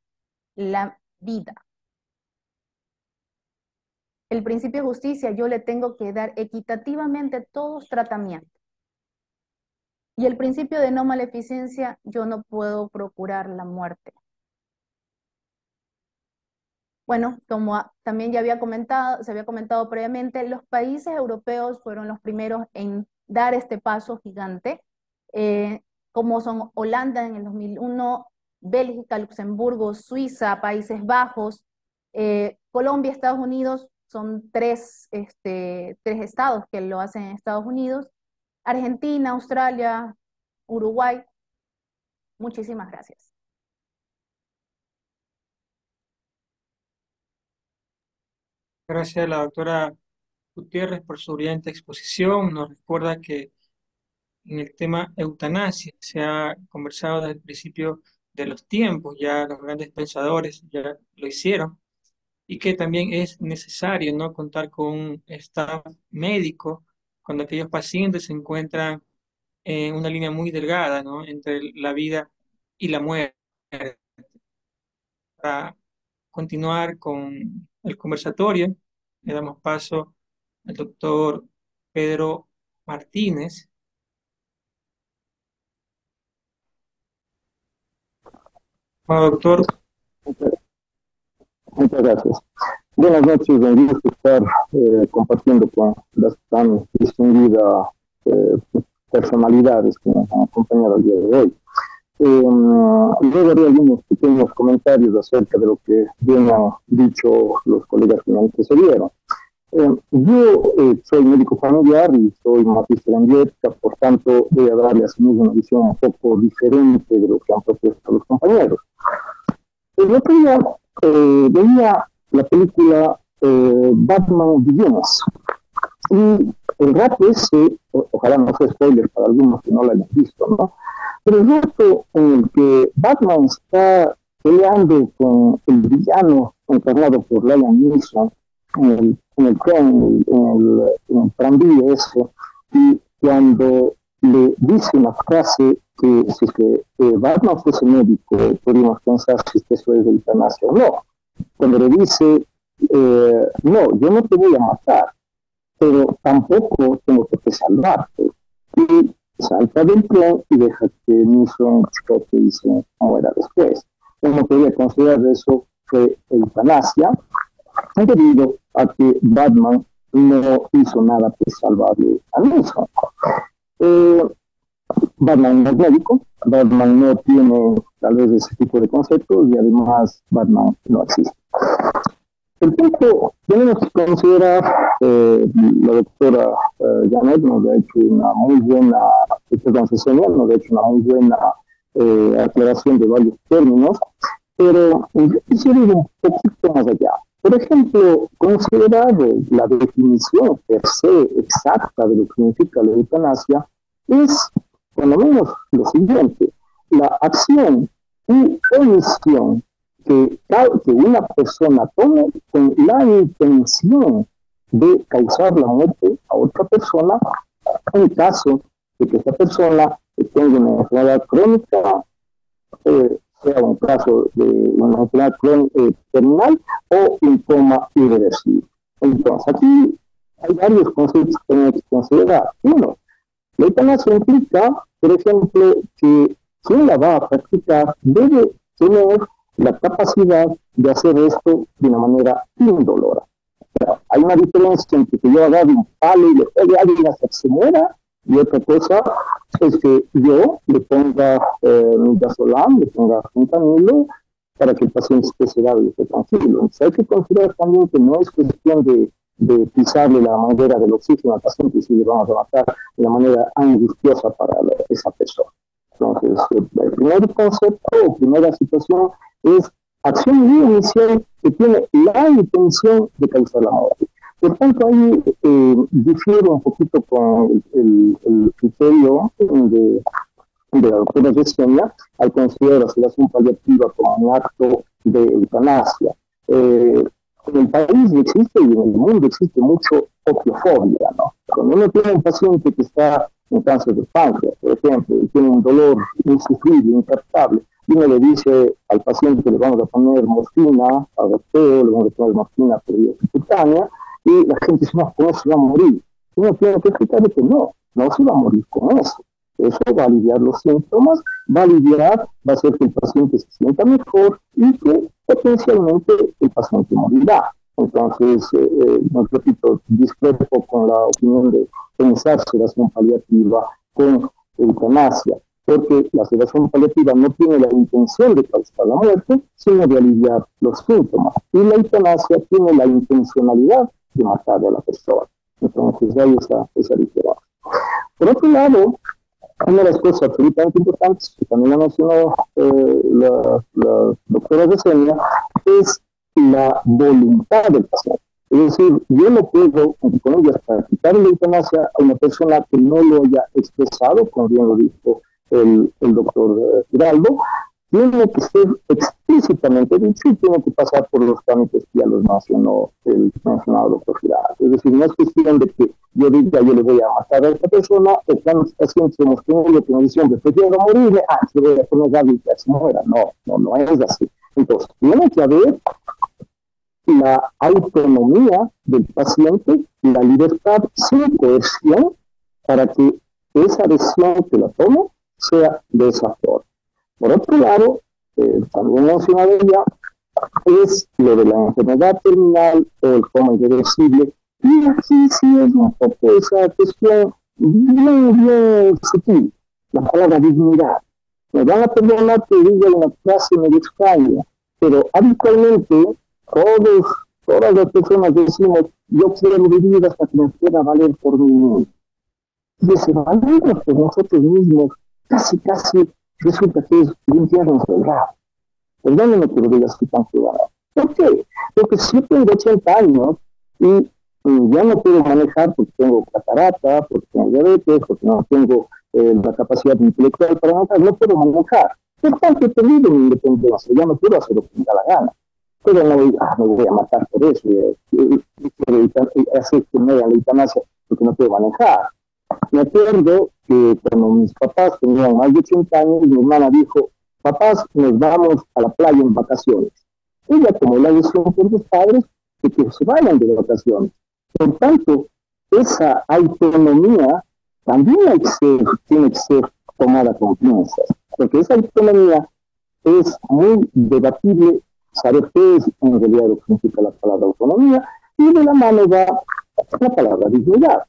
la vida. El principio de justicia, yo le tengo que dar equitativamente todos tratamientos. Y el principio de no maleficencia, yo no puedo procurar la muerte. Bueno, como también ya se había comentado previamente, los países europeos fueron los primeros en dar este paso gigante, como son Holanda en el 2001, Bélgica, Luxemburgo, Suiza, Países Bajos, Colombia, Estados Unidos, son tres estados que lo hacen en Estados Unidos, Argentina, Australia, Uruguay. Muchísimas gracias. Gracias a la doctora Gutiérrez por su brillante exposición. Nos recuerda que en el tema eutanasia se ha conversado desde el principio de los tiempos, ya los grandes pensadores ya lo hicieron, y que también es necesario, ¿no?, contar con un staff médico cuando aquellos pacientes se encuentran en una línea muy delgada, ¿no?, entre la vida y la muerte. Para continuar con el conversatorio, le damos paso al doctor Pedro Martínez. Bueno, doctor. Muchas gracias. Buenas noches, un gusto estar compartiendo con las tan distinguidas personalidades que nos han acompañado el día de hoy. Luego haré algunos pequeños comentarios acerca de lo que bien han dicho los colegas que me antecedieron. Yo soy médico familiar y soy magíster en bioética, por tanto voy a darle a sí mismo una visión un poco diferente de lo que han propuesto los compañeros. El otro día veía la película Batman Begins y el rato ese, ojalá no sea spoiler para algunos que no la hayan visto, ¿no?, Pero el rato en el que Batman está peleando con el villano encarnado por Liam Neeson en el tren, en el tranvía ese, y cuando le dice una frase que si es que Batman fuese médico, podríamos pensar si eso es de eutanasia o no. Cuando le dice, no, yo no te voy a matar, pero tampoco tengo que salvarte. Y salta del tren y deja que Neeson choque y se muera después. Uno podría considerar eso fue eutanasia, debido a que Batman no hizo nada para salvarle a Neeson. Batman no es médico, Batman no tiene tal vez ese tipo de conceptos y además Batman no existe. El punto tenemos que considerar, la doctora Janet nos ha hecho una muy buena, Cecilia nos ha hecho una muy buena aclaración de varios términos, pero yo quisiera ir un poquito más allá. Por ejemplo, considerar la definición per se exacta de lo que significa la eutanasia es, por lo menos, lo siguiente: la acción y omisión que una persona tome con la intención de causar la muerte a otra persona, en caso de que esta persona tenga una enfermedad crónica, sea un caso de una enfermedad terminal o un coma irreversible. Entonces, aquí hay varios conceptos que tenemos que considerar. Uno, la eutanasia implica, por ejemplo, que quien la va a practicar debe tener la capacidad de hacer esto de una manera indolora. Pero hay una diferencia entre que yo agarre un palo y le pegue a alguien hasta que se muera, y otra cosa es que yo le ponga midazolam, le ponga fentanilo, para que el paciente esté sedado y esté tranquilo. Entonces hay que considerar también que no es cuestión de pisarle la manguera del oxígeno al paciente y si le vamos a matar de una manera angustiosa para esa persona. Entonces, el primer concepto o primera situación es acción y omisión que tiene la intención de causar la muerte. Por tanto, ahí difiero un poquito con el criterio de la doctora Yesenia al considerar la sedación paliativa como un acto de eutanasia. En el país existe y en el mundo existe mucho opiofobia, ¿no? Cuando uno tiene un paciente que está en cáncer de páncreas, por ejemplo, y tiene un dolor insufrible, intratable, y uno le dice al paciente que le vamos a poner morfina, agoteo, le vamos a poner morfina por vía subcutánea, y la gente dice, no, ¿cómo se va a morir? Uno tiene que explicarle que no se va a morir con eso. Eso va a aliviar los síntomas, va a hacer que el paciente se sienta mejor y que potencialmente el paciente morirá. Entonces, repito, discrepo con la opinión de pensar sedación paliativa con eutanasia, porque la sedación paliativa no tiene la intención de causar la muerte, sino de aliviar los síntomas. Y la eutanasia tiene la intencionalidad de matar a la persona. Entonces, hay esa diferencia. Por otro lado, una de las cosas absolutamente importantes que también mencionó la doctora Yesenia es la voluntad del paciente. Es decir, yo no puedo, con ellas, practicar la eutanasia a una persona que no lo haya expresado, como bien lo dijo el doctor Giraldo. Tiene que ser explícitamente dicho y tiene que pasar por los trámites que ya los mencionó el mencionado doctor Giraldo. Es decir, no es cuestión de que yo diga yo le voy a matar a esta persona, o cuántos pacientes hemos tenido que nos dicen que prefiero morirme, se voy a poner a que se muera. No es así. Entonces, tiene que haber la autonomía del paciente, la libertad sin coerción, para que esa decisión que la tome sea de esa forma. Por otro lado, también mencionado ya, es lo de la enfermedad terminal o el coma irreversible, y aquí sí es un poco esa cuestión bien sutil, la palabra dignidad. Me van a perdonar que diga una frase medio extraña, pero habitualmente todas las personas decimos, yo quiero vivir hasta que me pueda valer por mí mismo. Y ese valernos por nosotros mismos casi resulta que es limpiarnos del rabo. Perdónenme que lo diga así tan claro. ¿Por qué? Porque si yo tengo 80 años y ya no puedo manejar porque tengo catarata, porque tengo diabetes, porque no tengo la capacidad intelectual para manejar, no puedo manejar. Por tanto, he perdido mi independencia, ya no puedo hacer lo que me da la gana. Pero no me voy a matar por eso, hacer que me haga la eutanasia porque no puedo manejar. Me acuerdo que cuando mis papás tenían más de 80 años, mi hermana dijo, papás, nos vamos a la playa en vacaciones. Ella tomó la decisión por los padres de que se vayan de vacaciones. Por tanto, esa autonomía también tiene que ser tomada con pinzas, porque esa autonomía es muy debatible, saber qué es en realidad lo que significa la palabra autonomía, y de la mano va la palabra dignidad.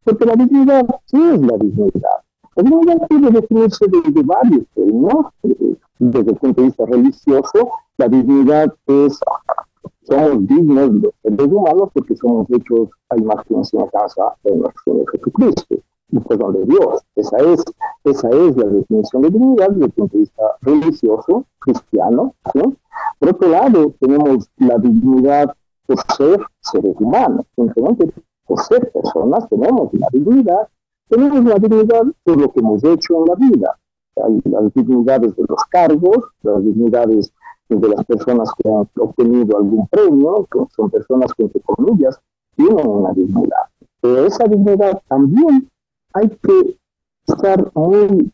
Porque la dignidad, ¿qué es la dignidad? La dignidad puede definirse de varios términos. Desde el punto de vista religioso, la dignidad es, somos dignos los seres humanos porque somos hechos a imagen y semejanza de nuestro Señor Jesucristo, y perdón de Dios. Esa es la definición de dignidad desde el punto de vista religioso, cristiano, ¿sí? Por otro lado, tenemos la dignidad por ser seres humanos, simplemente por ser personas tenemos la dignidad por lo que hemos hecho en la vida. Hay las dignidades de los cargos, las dignidades de las personas que han obtenido algún premio, que son personas que, entre comillas, tienen una dignidad. Pero esa dignidad también hay que estar muy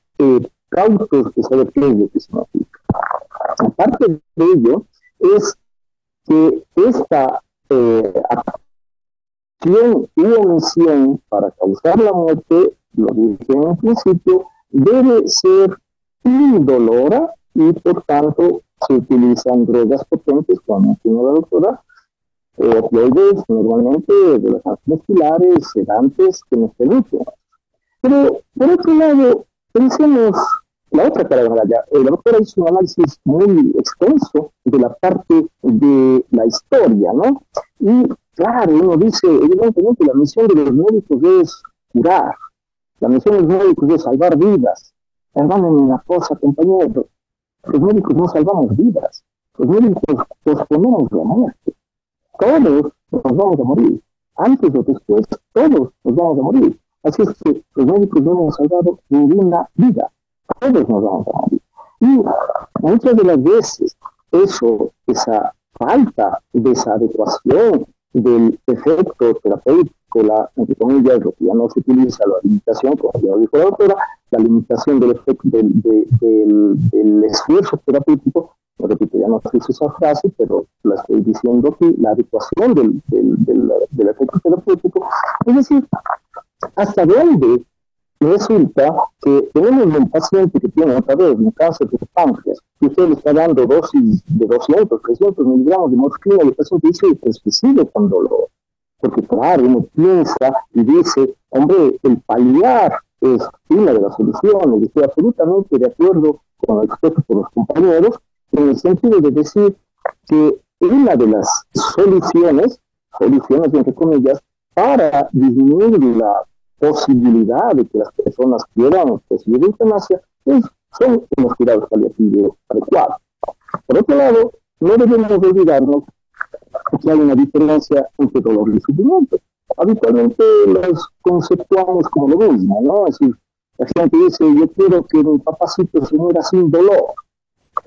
cautos de saber qué es lo que significa. Aparte de ello, es que esta acción u omisión para causar la muerte, lo dije en un principio, debe ser indolora y por tanto se utilizan drogas potentes, como mencionó la doctora, opioides, normalmente relajantes musculares, sedantes, que nos permiten. Pero por otro lado, pensemos la otra cara de la medalla. La doctora hizo un análisis muy extenso de la parte de la historia, ¿no? Y claro, uno dice, evidentemente la misión de los médicos es curar, la misión de los médicos es salvar vidas. Perdónenme una cosa, compañeros, los médicos no salvamos vidas, los médicos posponemos la muerte. Todos nos vamos a morir, antes o después, todos nos vamos a morir. Así es que los médicos no hemos salvado ninguna vida, todos nos vamos a morir. Y muchas de las veces esa falta de esa adecuación del efecto terapéutico, entre comillas, lo que ya no se utiliza, la limitación, como ya lo dijo la doctora, la limitación del efecto del esfuerzo terapéutico, lo repito, ya no se usa esa frase, pero la estoy diciendo aquí, la adecuación del efecto terapéutico, es decir, hasta dónde resulta que tenemos un paciente que tiene otra vez un cáncer de páncreas, y usted le está dando dosis de 200, 300 miligramos de morfina, y el paciente dice que es suicide con dolor. Porque claro, uno piensa y dice, hombre, el paliar es una de las soluciones, y estoy absolutamente de acuerdo con el expuesto por los compañeros, en el sentido de decir que una de las soluciones entre comillas, para disminuir la posibilidad de que las personas quieran recibir eutanasia son unos cuidados paliativos adecuados. Por otro lado, no debemos olvidarnos que hay una diferencia entre dolor y sufrimiento. Habitualmente los conceptuamos como lo mismo, ¿no? Es decir, la gente dice, yo quiero que mi papacito se muera sin dolor.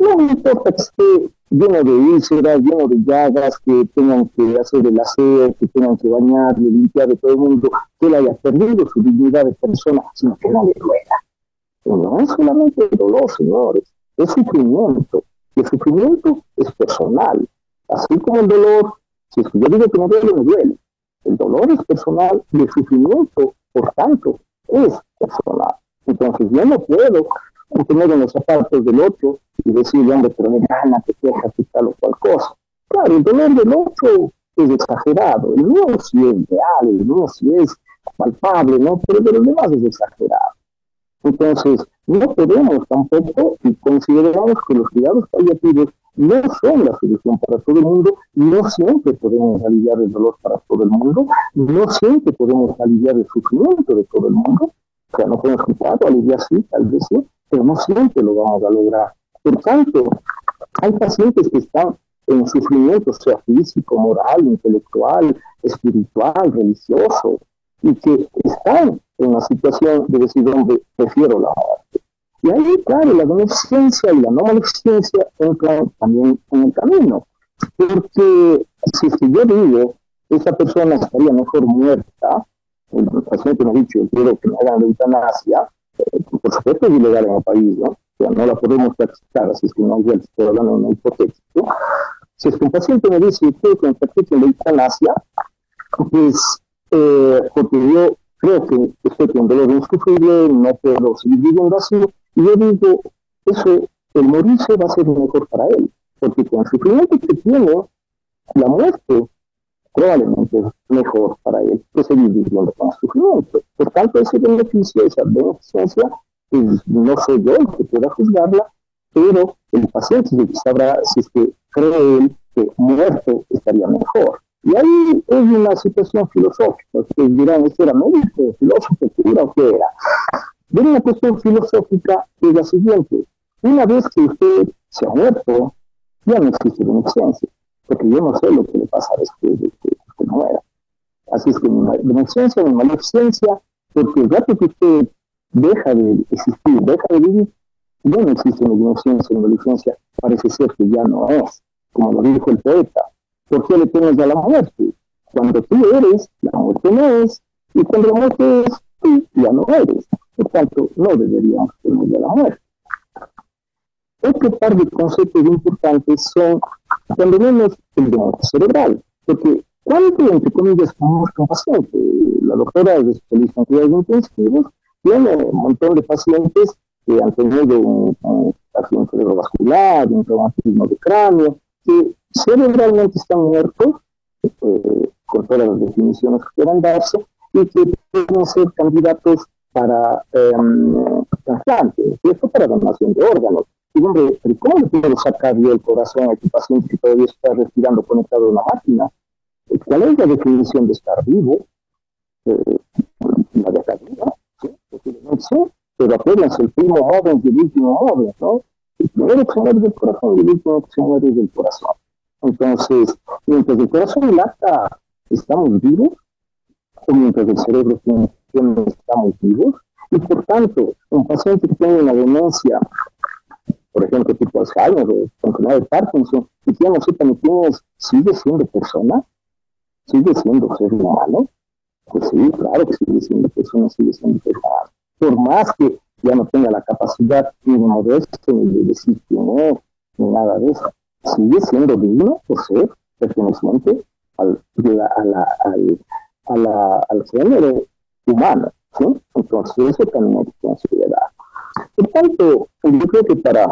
No me importa que esté lleno de úlceras, lleno de llagas, que tengan que hacer el aseo, que tengan que bañar y limpiar de todo el mundo, que él haya perdido su dignidad de persona, sino que no le duela. No es solamente el dolor, señores, es sufrimiento. Y el sufrimiento es personal. Así como el dolor, si es que yo digo que me duele. El dolor es personal y el sufrimiento, por tanto, es personal. Entonces yo no puedo poner en los zapatos del otro y decirle, hombre, pero me gana, te quejas y tal o cual cosa. Claro, el dolor del otro es exagerado, el mío sí es real, el mío sí es palpable, ¿no? Pero de los demás es exagerado. Entonces, no podemos tampoco, y consideramos que los cuidados paliativos no son la solución para todo el mundo, no siempre podemos aliviar el dolor para todo el mundo, no siempre podemos aliviar el sufrimiento de todo el mundo. O sea, no podemos quitar o aliviar sí, tal vez sí, pero no siempre lo vamos a lograr. Por tanto, hay pacientes que están en sufrimiento, sea físico, moral, intelectual, espiritual, religioso, y que están en la situación de decir, hombre, prefiero la muerte. Y ahí, claro, la beneficencia y la no maleficencia entran también en el camino. Porque si yo digo, esa persona estaría mejor muerta, el paciente me ha dicho, yo quiero que me hagan la eutanasia, por supuesto es ilegal en el país, ¿no? O sea, no la podemos practicar, así es que no hay estoy hablando en un hipotético. Si es que un paciente me dice, quiero que me practiquen la eutanasia, pues, porque yo creo que estoy con dolor insufrible, no puedo seguir viviendo así, y yo digo, eso, el morirse va a ser mejor para él, porque con el sufrimiento que tiene, la muerte probablemente es mejor para él que seguir viviendo con el sufrimiento. Por tanto, ese beneficio, esa beneficencia, pues, no soy yo el que pueda juzgarla, pero el paciente es el que sabrá si es que cree él que muerto estaría mejor. Y ahí es una situación filosófica. Ustedes dirán, ¿esto era médico, filósofo, cura o qué era? De una cuestión filosófica que es la siguiente. Una vez que usted se ha muerto, ya no existe beneficencia, porque yo no sé lo que le pasa después de que usted muera. Así es que ni beneficencia ni maleficencia, porque el rato que usted deja de existir, deja de vivir, ya no existe ni beneficencia ni maleficencia, parece ser que ya no es, como lo dijo el poeta. ¿Por qué le temes a la muerte? Cuando tú eres, la muerte no es, y cuando la muerte es, tú ya no eres. Por tanto, no deberíamos temer a la muerte. Otro par de conceptos importantes son, cuando vemos el de muerte cerebral, porque cuando, entre comillas, muestra un paciente, la doctora es especialista en cuidados intensivos, tiene un montón de pacientes que han tenido un accidente cerebrovascular, un traumatismo de cráneo, que cerebralmente están muertos, con todas las definiciones que quieran darse, y que pueden ser candidatos para trasplante, ¿cierto? Para donación de órganos. Y hombre, ¿cómo le puedo sacar yo el corazón a este paciente que todavía está respirando conectado a una máquina? ¿Cuál es la definición de estar vivo? La de acá arriba, ¿sí? Posiblemente sí, pero acuérdense, el primo joven y el último joven, ¿no? El primero que se muere del corazón y el último que se muere del corazón. Entonces, mientras el corazón lata, estamos vivos, o mientras el cerebro funciona, estamos vivos, y por tanto, un paciente que tiene una demencia, por ejemplo, tipo Alzheimer o enfermedad de Parkinson, y que ya no sepa ni quién es, ¿sigue siendo persona? ¿Sigue siendo ser humano? Pues sí, claro que sigue siendo persona, sigue siendo persona. Por más que ya no tenga la capacidad ni de moverse, ni de decir quién es, ni nada de eso, sigue siendo digno por ser perteneciente al género humano, ¿sí? Entonces eso también hay que considerar. Por tanto, yo creo que para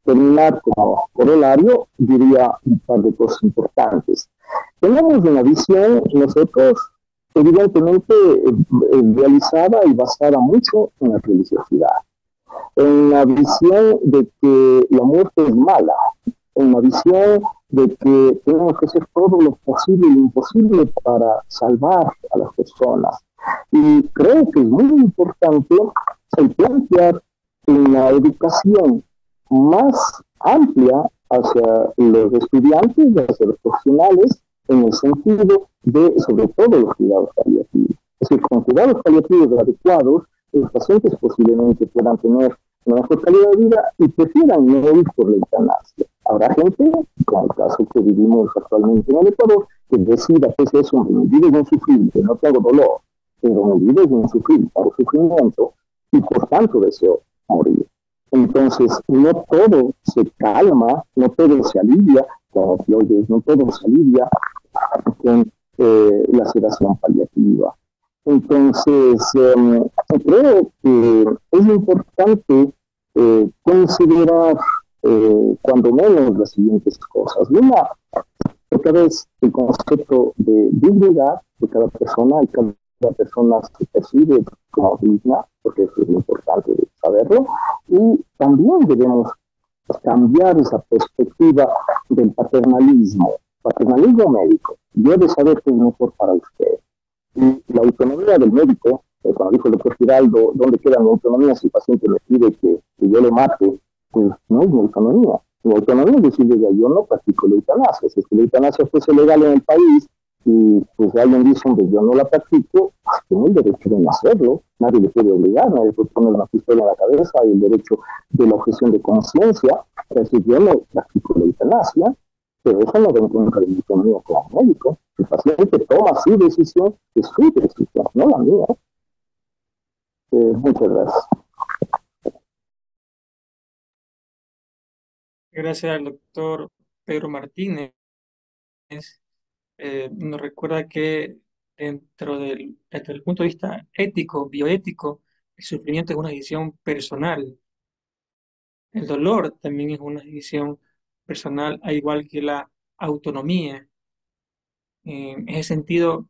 terminar como corolario, diría un par de cosas importantes. Tenemos una visión, nosotros, evidentemente, realizada y basada mucho en la religiosidad, en la visión de que la muerte es mala, en la visión de que tenemos que hacer todo lo posible y lo imposible para salvar a las personas. Y creo que es muy importante el plantear una educación más amplia hacia los estudiantes, hacia los profesionales, en el sentido de, sobre todo, los cuidados paliativos. Es decir, con cuidados paliativos adecuados, los pacientes posiblemente puedan tener una mejor calidad de vida y prefieran no ir por la eutanasia. Habrá gente, como el caso que vivimos actualmente en el Ecuador, que decida que es eso, mi vida es insufrible, no tengo dolor, pero mi vida es insufrible, por sufrimiento, y por tanto deseo morir. Entonces, no todo se calma, no todo se alivia con opioides, no todo se alivia con la sedación paliativa. Entonces, creo que es importante considerar cuando menos las siguientes cosas. Una, otra vez, el concepto de dignidad de cada persona, y cada persona se percibe como digna, porque eso es lo importante de saberlo, y también debemos cambiar esa perspectiva del paternalismo médico. Debe saber qué es mejor para usted. Y la autonomía del médico, cuando dijo el doctor Giraldo, ¿dónde queda mi autonomía si el paciente me pide que yo le mate? Pues no es mi autonomía. Mi autonomía es decirle, yo no practico la eutanasia. Si es que la eutanasia fuese legal en el país, y pues alguien dice, hombre, yo no la practico, pues tiene el derecho de no hacerlo, nadie le puede obligar, nadie puede poner una pistola en la cabeza, hay el derecho de la objeción de conciencia, es decir, yo no practico la eutanasia, pero eso no va en contra de mi autonomía como médico. El paciente toma su decisión, es su decisión, no la mía. Muchas gracias. Gracias al doctor Pedro Martínez. Nos recuerda que desde el punto de vista ético, bioético, el sufrimiento es una decisión personal. El dolor también es una decisión personal, al igual que la autonomía. En ese sentido,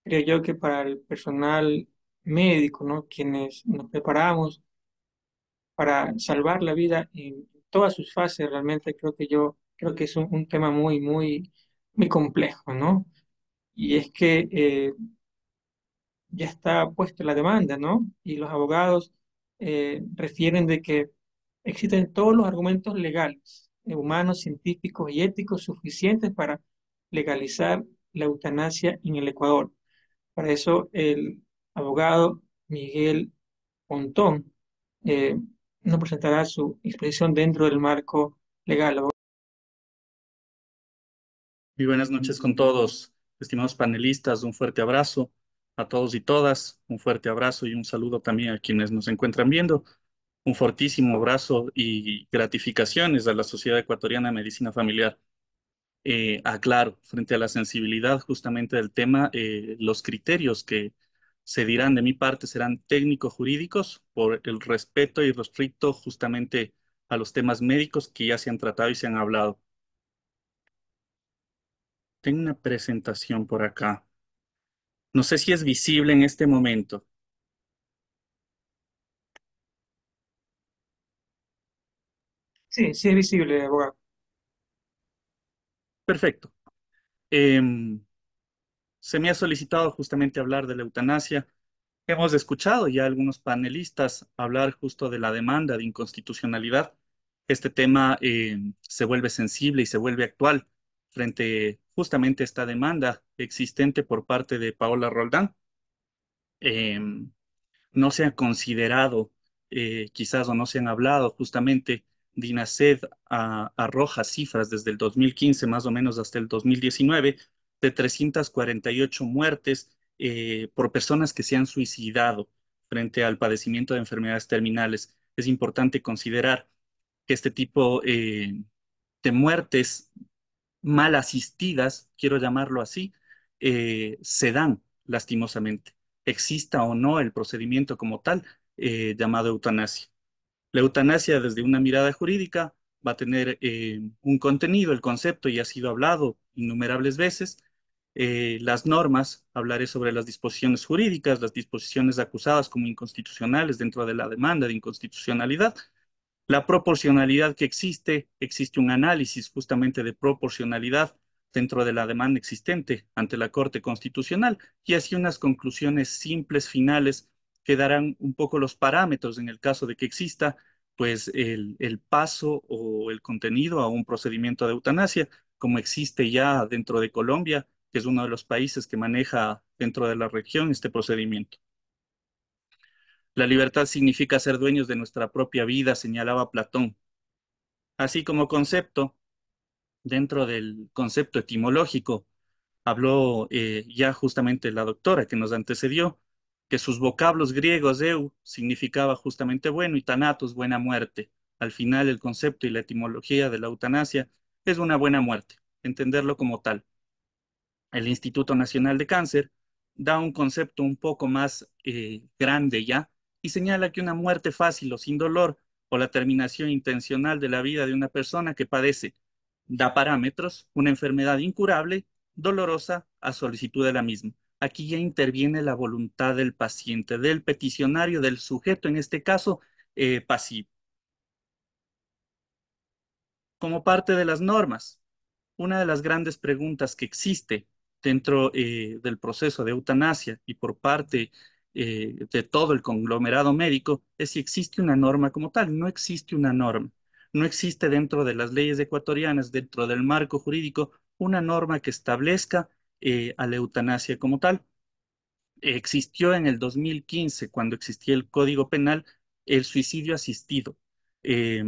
creo yo que para el personal médico, ¿no? Quienes nos preparamos para salvar la vida en todas sus fases, realmente creo que es un tema muy complejo, ¿no? Y es que ya está puesta la demanda, ¿no? Y los abogados refieren de que existen todos los argumentos legales, humanos, científicos y éticos suficientes para legalizar la eutanasia en el Ecuador. Para eso, el abogado Miguel Pontón eh, nos presentará su exposición dentro del marco legal. Muy buenas noches con todos, estimados panelistas. Un fuerte abrazo a todos y todas. Un fuerte abrazo y un saludo también a quienes nos encuentran viendo. Un fortísimo abrazo y gratificaciones a la Sociedad Ecuatoriana de Medicina Familiar. Aclaro, frente a la sensibilidad justamente del tema, los criterios que se dirán de mi parte serán técnico-jurídicos por el respeto y respeto justamente a los temas médicos que ya se han tratado y se han hablado. Tengo una presentación por acá. No sé si es visible en este momento. Sí, sí es visible, abogado. Perfecto. Se me ha solicitado justamente hablar de la eutanasia. Hemos escuchado ya algunos panelistas hablar justo de la demanda de inconstitucionalidad. Este tema se vuelve sensible y se vuelve actual frente justamente a esta demanda existente por parte de Paola Roldán. Em, no se han considerado, quizás o no se han hablado justamente, DINASED arroja cifras desde el 2015 más o menos hasta el 2019 de 348 muertes por personas que se han suicidado frente al padecimiento de enfermedades terminales. Es importante considerar que este tipo de muertes mal asistidas, quiero llamarlo así, se dan lastimosamente, exista o no el procedimiento como tal, llamado eutanasia. La eutanasia desde una mirada jurídica va a tener un contenido, el concepto ya ha sido hablado innumerables veces. Las normas, hablaré sobre las disposiciones jurídicas, las disposiciones acusadas como inconstitucionales dentro de la demanda de inconstitucionalidad, la proporcionalidad que existe, existe un análisis justamente de proporcionalidad dentro de la demanda existente ante la Corte Constitucional y así unas conclusiones simples, finales, que darán un poco los parámetros en el caso de que exista pues el paso o el contenido a un procedimiento de eutanasia, como existe ya dentro de Colombia, que es uno de los países que maneja dentro de la región este procedimiento. La libertad significa ser dueños de nuestra propia vida, señalaba Platón. Así como concepto, dentro del concepto etimológico, habló ya justamente la doctora que nos antecedió, que sus vocablos griegos, eu, significaba justamente bueno y thanatos, buena muerte. Al final, el concepto y la etimología de la eutanasia es una buena muerte, entenderlo como tal. El Instituto Nacional de Cáncer da un concepto un poco más grande ya y señala que una muerte fácil o sin dolor o la terminación intencional de la vida de una persona que padece, da parámetros, una enfermedad incurable, dolorosa a solicitud de la misma. Aquí ya interviene la voluntad del paciente, del peticionario, del sujeto, en este caso pasivo. Como parte de las normas, una de las grandes preguntas que existe dentro del proceso de eutanasia y por parte de todo el conglomerado médico es si existe una norma como tal. No existe una norma. No existe dentro de las leyes ecuatorianas, dentro del marco jurídico, una norma que establezca a la eutanasia como tal. Existió en el 2015, cuando existía el Código Penal, el suicidio asistido. Eh,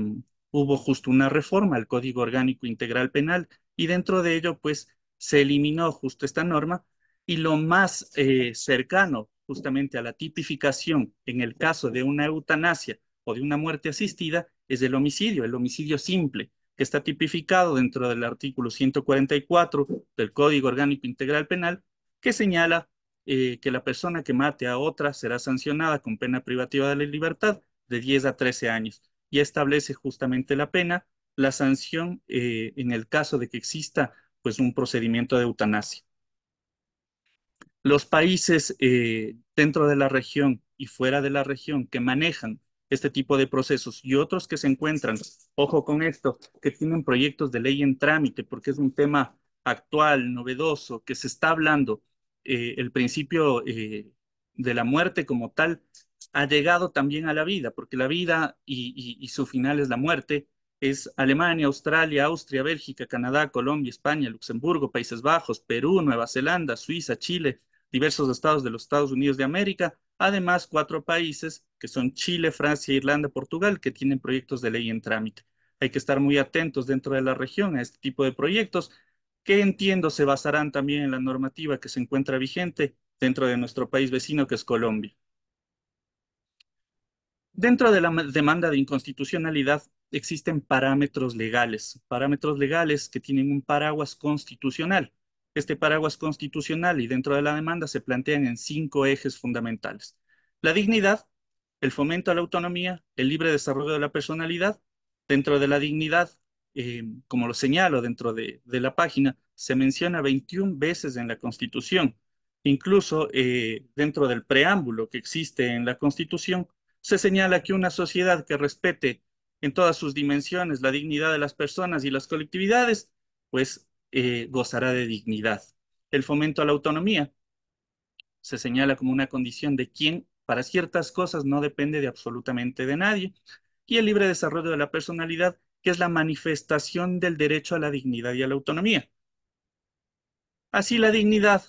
Hubo justo una reforma al Código Orgánico Integral Penal y dentro de ello, pues, se eliminó justo esta norma y lo más cercano justamente a la tipificación en el caso de una eutanasia o de una muerte asistida es el homicidio simple, que está tipificado dentro del artículo 144 del Código Orgánico Integral Penal, que señala que la persona que mate a otra será sancionada con pena privativa de la libertad de 10 a 13 años y establece justamente la pena, la sanción en el caso de que exista pues un procedimiento de eutanasia. Los países dentro de la región y fuera de la región que manejan este tipo de procesos y otros que se encuentran, ojo con esto, que tienen proyectos de ley en trámite porque es un tema actual, novedoso, que se está hablando, el principio de la muerte como tal ha llegado también a la vida, porque la vida y su final es la muerte, es Alemania, Australia, Austria, Bélgica, Canadá, Colombia, España, Luxemburgo, Países Bajos, Perú, Nueva Zelanda, Suiza, Chile, diversos estados de los Estados Unidos de América, además 4 países que son Chile, Francia, Irlanda, Portugal, que tienen proyectos de ley en trámite. Hay que estar muy atentos dentro de la región a este tipo de proyectos que entiendo se basarán también en la normativa que se encuentra vigente dentro de nuestro país vecino que es Colombia. Dentro de la demanda de inconstitucionalidad existen parámetros legales que tienen un paraguas constitucional. Este paraguas constitucional y dentro de la demanda se plantean en 5 ejes fundamentales. La dignidad, el fomento a la autonomía, el libre desarrollo de la personalidad. Dentro de la dignidad, como lo señalo dentro de la página, se menciona 21 veces en la Constitución. Incluso dentro del preámbulo que existe en la Constitución, se señala que una sociedad que respete en todas sus dimensiones la dignidad de las personas y las colectividades, pues gozará de dignidad. El fomento a la autonomía se señala como una condición de quien para ciertas cosas no depende de absolutamente de nadie. Y el libre desarrollo de la personalidad, que es la manifestación del derecho a la dignidad y a la autonomía. Así la dignidad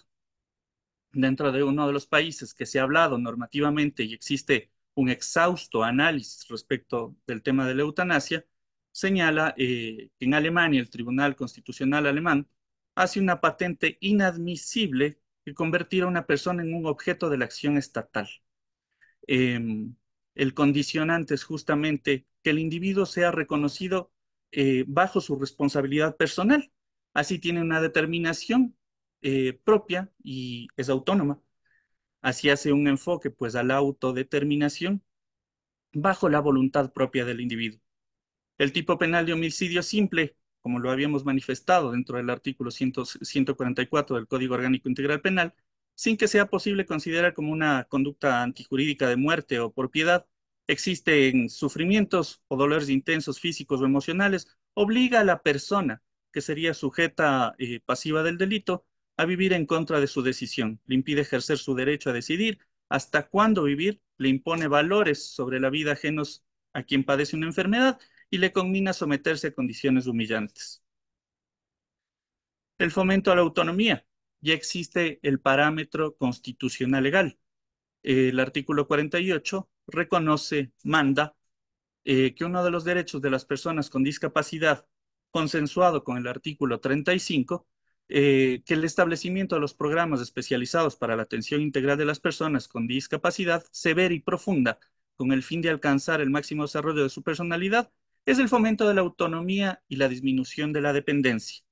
dentro de uno de los países que se ha hablado normativamente y existe un exhausto análisis respecto del tema de la eutanasia, señala que en Alemania el Tribunal Constitucional alemán hace una patente inadmisible que convertir a una persona en un objeto de la acción estatal. Eh, el condicionante es justamente que el individuo sea reconocido bajo su responsabilidad personal. Así tiene una determinación propia y es autónoma. Así hace un enfoque pues a la autodeterminación bajo la voluntad propia del individuo. El tipo penal de homicidio simple, como lo habíamos manifestado dentro del artículo 144 del Código Orgánico Integral Penal, sin que sea posible considerar como una conducta antijurídica de muerte o por piedad, existen sufrimientos o dolores intensos físicos o emocionales, obliga a la persona que sería sujeta pasiva del delito a vivir en contra de su decisión, le impide ejercer su derecho a decidir hasta cuándo vivir, le impone valores sobre la vida ajenos a quien padece una enfermedad y le conmina a someterse a condiciones humillantes. El fomento a la autonomía. Ya existe el parámetro constitucional legal. El artículo 48 reconoce, manda, que uno de los derechos de las personas con discapacidad, consensuado con el artículo 35, que el establecimiento de los programas especializados para la atención integral de las personas con discapacidad severa y profunda, con el fin de alcanzar el máximo desarrollo de su personalidad, es el fomento de la autonomía y la disminución de la dependencia.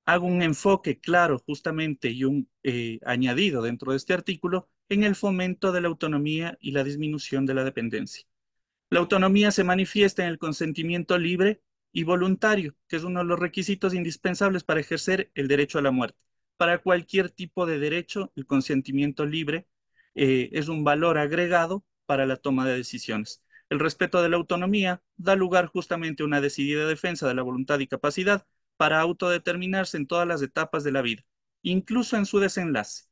Hago un enfoque claro justamente y un añadido dentro de este artículo en el fomento de la autonomía y la disminución de la dependencia. La autonomía se manifiesta en el consentimiento libre y voluntario, que es uno de los requisitos indispensables para ejercer el derecho a la muerte. Para cualquier tipo de derecho, el consentimiento libre es un valor agregado para la toma de decisiones. El respeto de la autonomía da lugar justamente a una decidida defensa de la voluntad y capacidad para autodeterminarse en todas las etapas de la vida, incluso en su desenlace.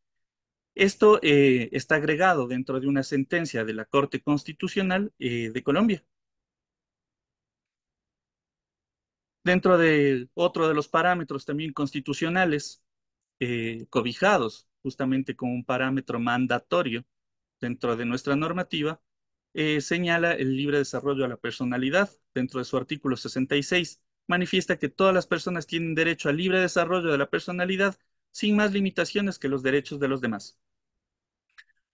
Esto está agregado dentro de una sentencia de la Corte Constitucional de Colombia. Dentro de otro de los parámetros también constitucionales cobijados justamente con un parámetro mandatorio dentro de nuestra normativa, señala el libre desarrollo a la personalidad dentro de su artículo 66. Manifiesta que todas las personas tienen derecho al libre desarrollo de la personalidad sin más limitaciones que los derechos de los demás.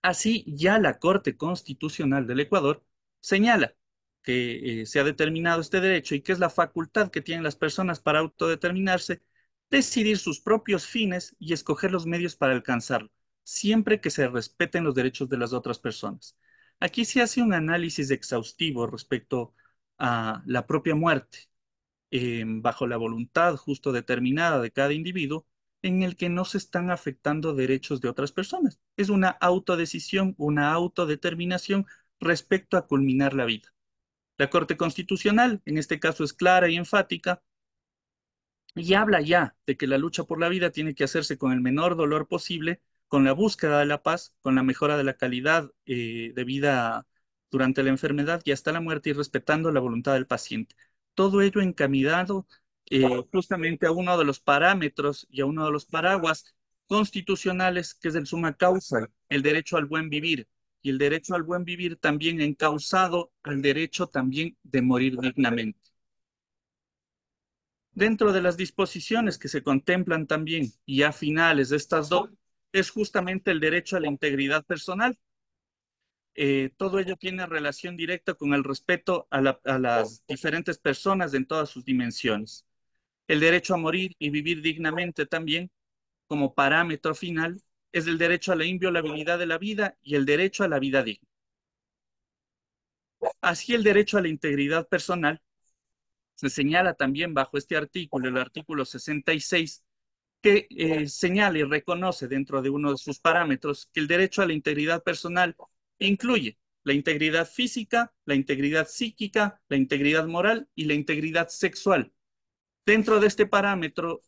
Así, ya la Corte Constitucional del Ecuador señala que se ha determinado este derecho y que es la facultad que tienen las personas para autodeterminarse, decidir sus propios fines y escoger los medios para alcanzarlo, siempre que se respeten los derechos de las otras personas. Aquí se hace un análisis exhaustivo respecto a la propia muerte, bajo la voluntad justo determinada de cada individuo, en el que no se están afectando derechos de otras personas. Es una autodecisión, una autodeterminación respecto a culminar la vida. La Corte Constitucional, en este caso, es clara y enfática y habla ya de que la lucha por la vida tiene que hacerse con el menor dolor posible, con la búsqueda de la paz, con la mejora de la calidad de vida durante la enfermedad y hasta la muerte y respetando la voluntad del paciente. Todo ello encaminado justamente a uno de los parámetros y a uno de los paraguas constitucionales que es el summa causa, el derecho al buen vivir. Y el derecho al buen vivir también encausado al derecho también de morir dignamente. Dentro de las disposiciones que se contemplan también, y a finales de estas dos, es justamente el derecho a la integridad personal. Todo ello tiene relación directa con el respeto a las diferentes personas en todas sus dimensiones. El derecho a morir y vivir dignamente también, como parámetro final, es el derecho a la inviolabilidad de la vida y el derecho a la vida digna. Así, el derecho a la integridad personal se señala también bajo este artículo, el artículo 66, que señala y reconoce dentro de uno de sus parámetros que el derecho a la integridad personal incluye la integridad física, la integridad psíquica, la integridad moral y la integridad sexual. Dentro de este parámetro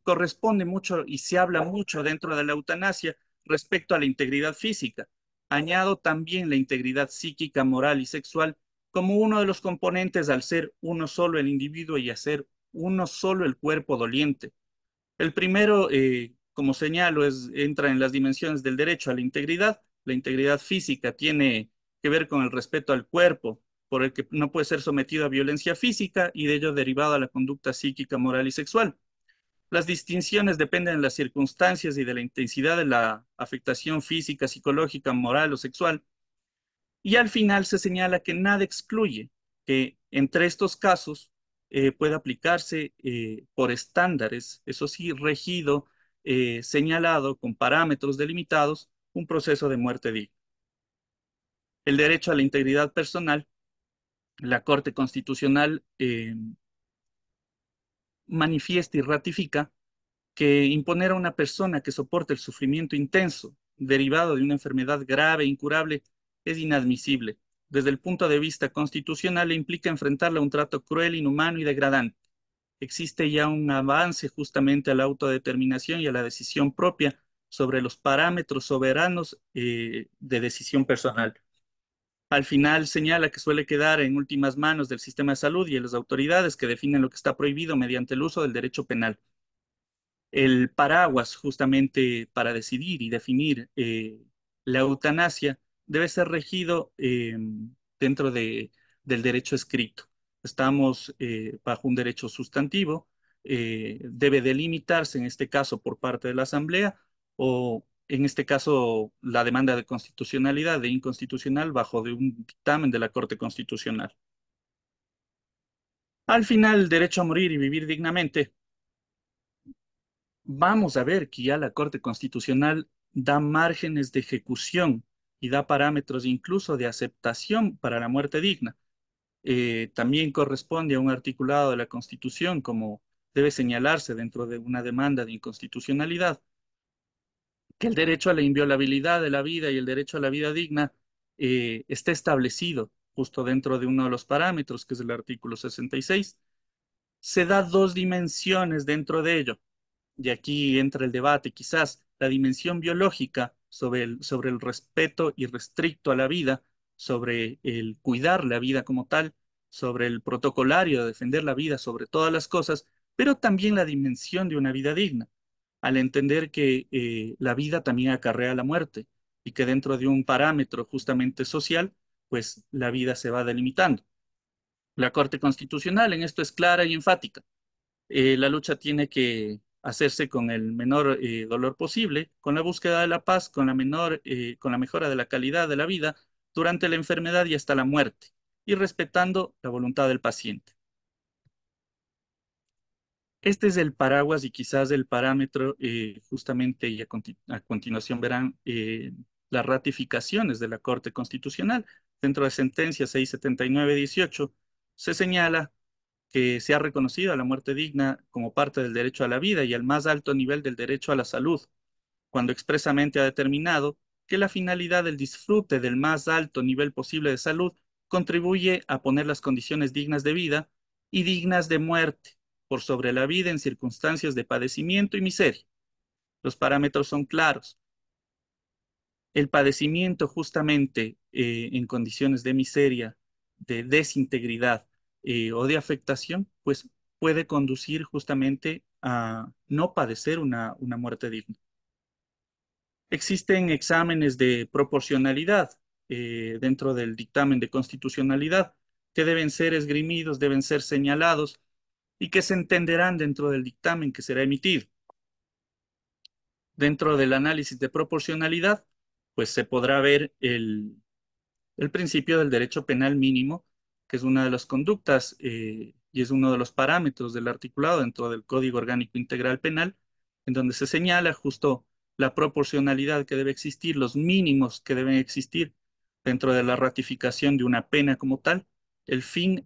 corresponde mucho y se habla mucho dentro de la eutanasia respecto a la integridad física. Añado también la integridad psíquica, moral y sexual como uno de los componentes al ser uno solo el individuo y hacer uno solo el cuerpo doliente. El primero, como señalo, entra en las dimensiones del derecho a la integridad. La integridad física tiene que ver con el respeto al cuerpo, por el que no puede ser sometido a violencia física y de ello derivado a la conducta psíquica, moral y sexual. Las distinciones dependen de las circunstancias y de la intensidad de la afectación física, psicológica, moral o sexual. Y al final se señala que nada excluye que entre estos casos pueda aplicarse por estándares, eso sí, regido, señalado con parámetros delimitados, un proceso de muerte digna. El derecho a la integridad personal, la Corte Constitucional manifiesta y ratifica que imponer a una persona que soporte el sufrimiento intenso derivado de una enfermedad grave e incurable es inadmisible. Desde el punto de vista constitucional, le implica enfrentarla a un trato cruel, inhumano y degradante. Existe ya un avance justamente a la autodeterminación y a la decisión propia sobre los parámetros soberanos de decisión personal. Al final señala que suele quedar en últimas manos del sistema de salud y de las autoridades que definen lo que está prohibido mediante el uso del derecho penal. El paraguas justamente para decidir y definir la eutanasia debe ser regido dentro del derecho escrito. Estamos bajo un derecho sustantivo, debe delimitarse en este caso por parte de la Asamblea o en este caso la demanda de constitucionalidad, de inconstitucional bajo de un dictamen de la Corte Constitucional. Al final, el derecho a morir y vivir dignamente vamos a ver que ya la Corte Constitucional da márgenes de ejecución y da parámetros incluso de aceptación para la muerte digna. También corresponde a un articulado de la Constitución, como debe señalarse dentro de una demanda de inconstitucionalidad, que el derecho a la inviolabilidad de la vida y el derecho a la vida digna está establecido justo dentro de uno de los parámetros, que es el artículo 66. Se da dos dimensiones dentro de ello. Y aquí entra el debate, quizás la dimensión biológica sobre el respeto irrestricto a la vida, sobre el cuidar la vida como tal, sobre el protocolario de defender la vida sobre todas las cosas, pero también la dimensión de una vida digna. al entender que la vida también acarrea la muerte y que dentro de un parámetro justamente social, pues la vida se va delimitando. La Corte Constitucional en esto es clara y enfática. La lucha tiene que hacerse con el menor dolor posible, con la búsqueda de la paz, con la mejora de la calidad de la vida durante la enfermedad y hasta la muerte, y respetando la voluntad del paciente. Este es el paraguas y quizás el parámetro, justamente, y a continuación verán las ratificaciones de la Corte Constitucional. Dentro de sentencia 679/18 se señala que se ha reconocido a la muerte digna como parte del derecho a la vida y al más alto nivel del derecho a la salud, cuando expresamente ha determinado que la finalidad del disfrute del más alto nivel posible de salud contribuye a poner las condiciones dignas de vida y dignas de muerte por sobre la vida en circunstancias de padecimiento y miseria. Los parámetros son claros. El padecimiento justamente en condiciones de miseria, de desintegridad o de afectación, pues puede conducir justamente a no padecer una muerte digna. Existen exámenes de proporcionalidad dentro del dictamen de constitucionalidad que deben ser esgrimidos, deben ser señalados y que se entenderán dentro del dictamen que será emitido. Dentro del análisis de proporcionalidad, pues se podrá ver el principio del derecho penal mínimo, que es una de las conductas y es uno de los parámetros del articulado dentro del Código Orgánico Integral Penal, en donde se señala justo la proporcionalidad que debe existir, los mínimos que deben existir dentro de la ratificación de una pena como tal. El fin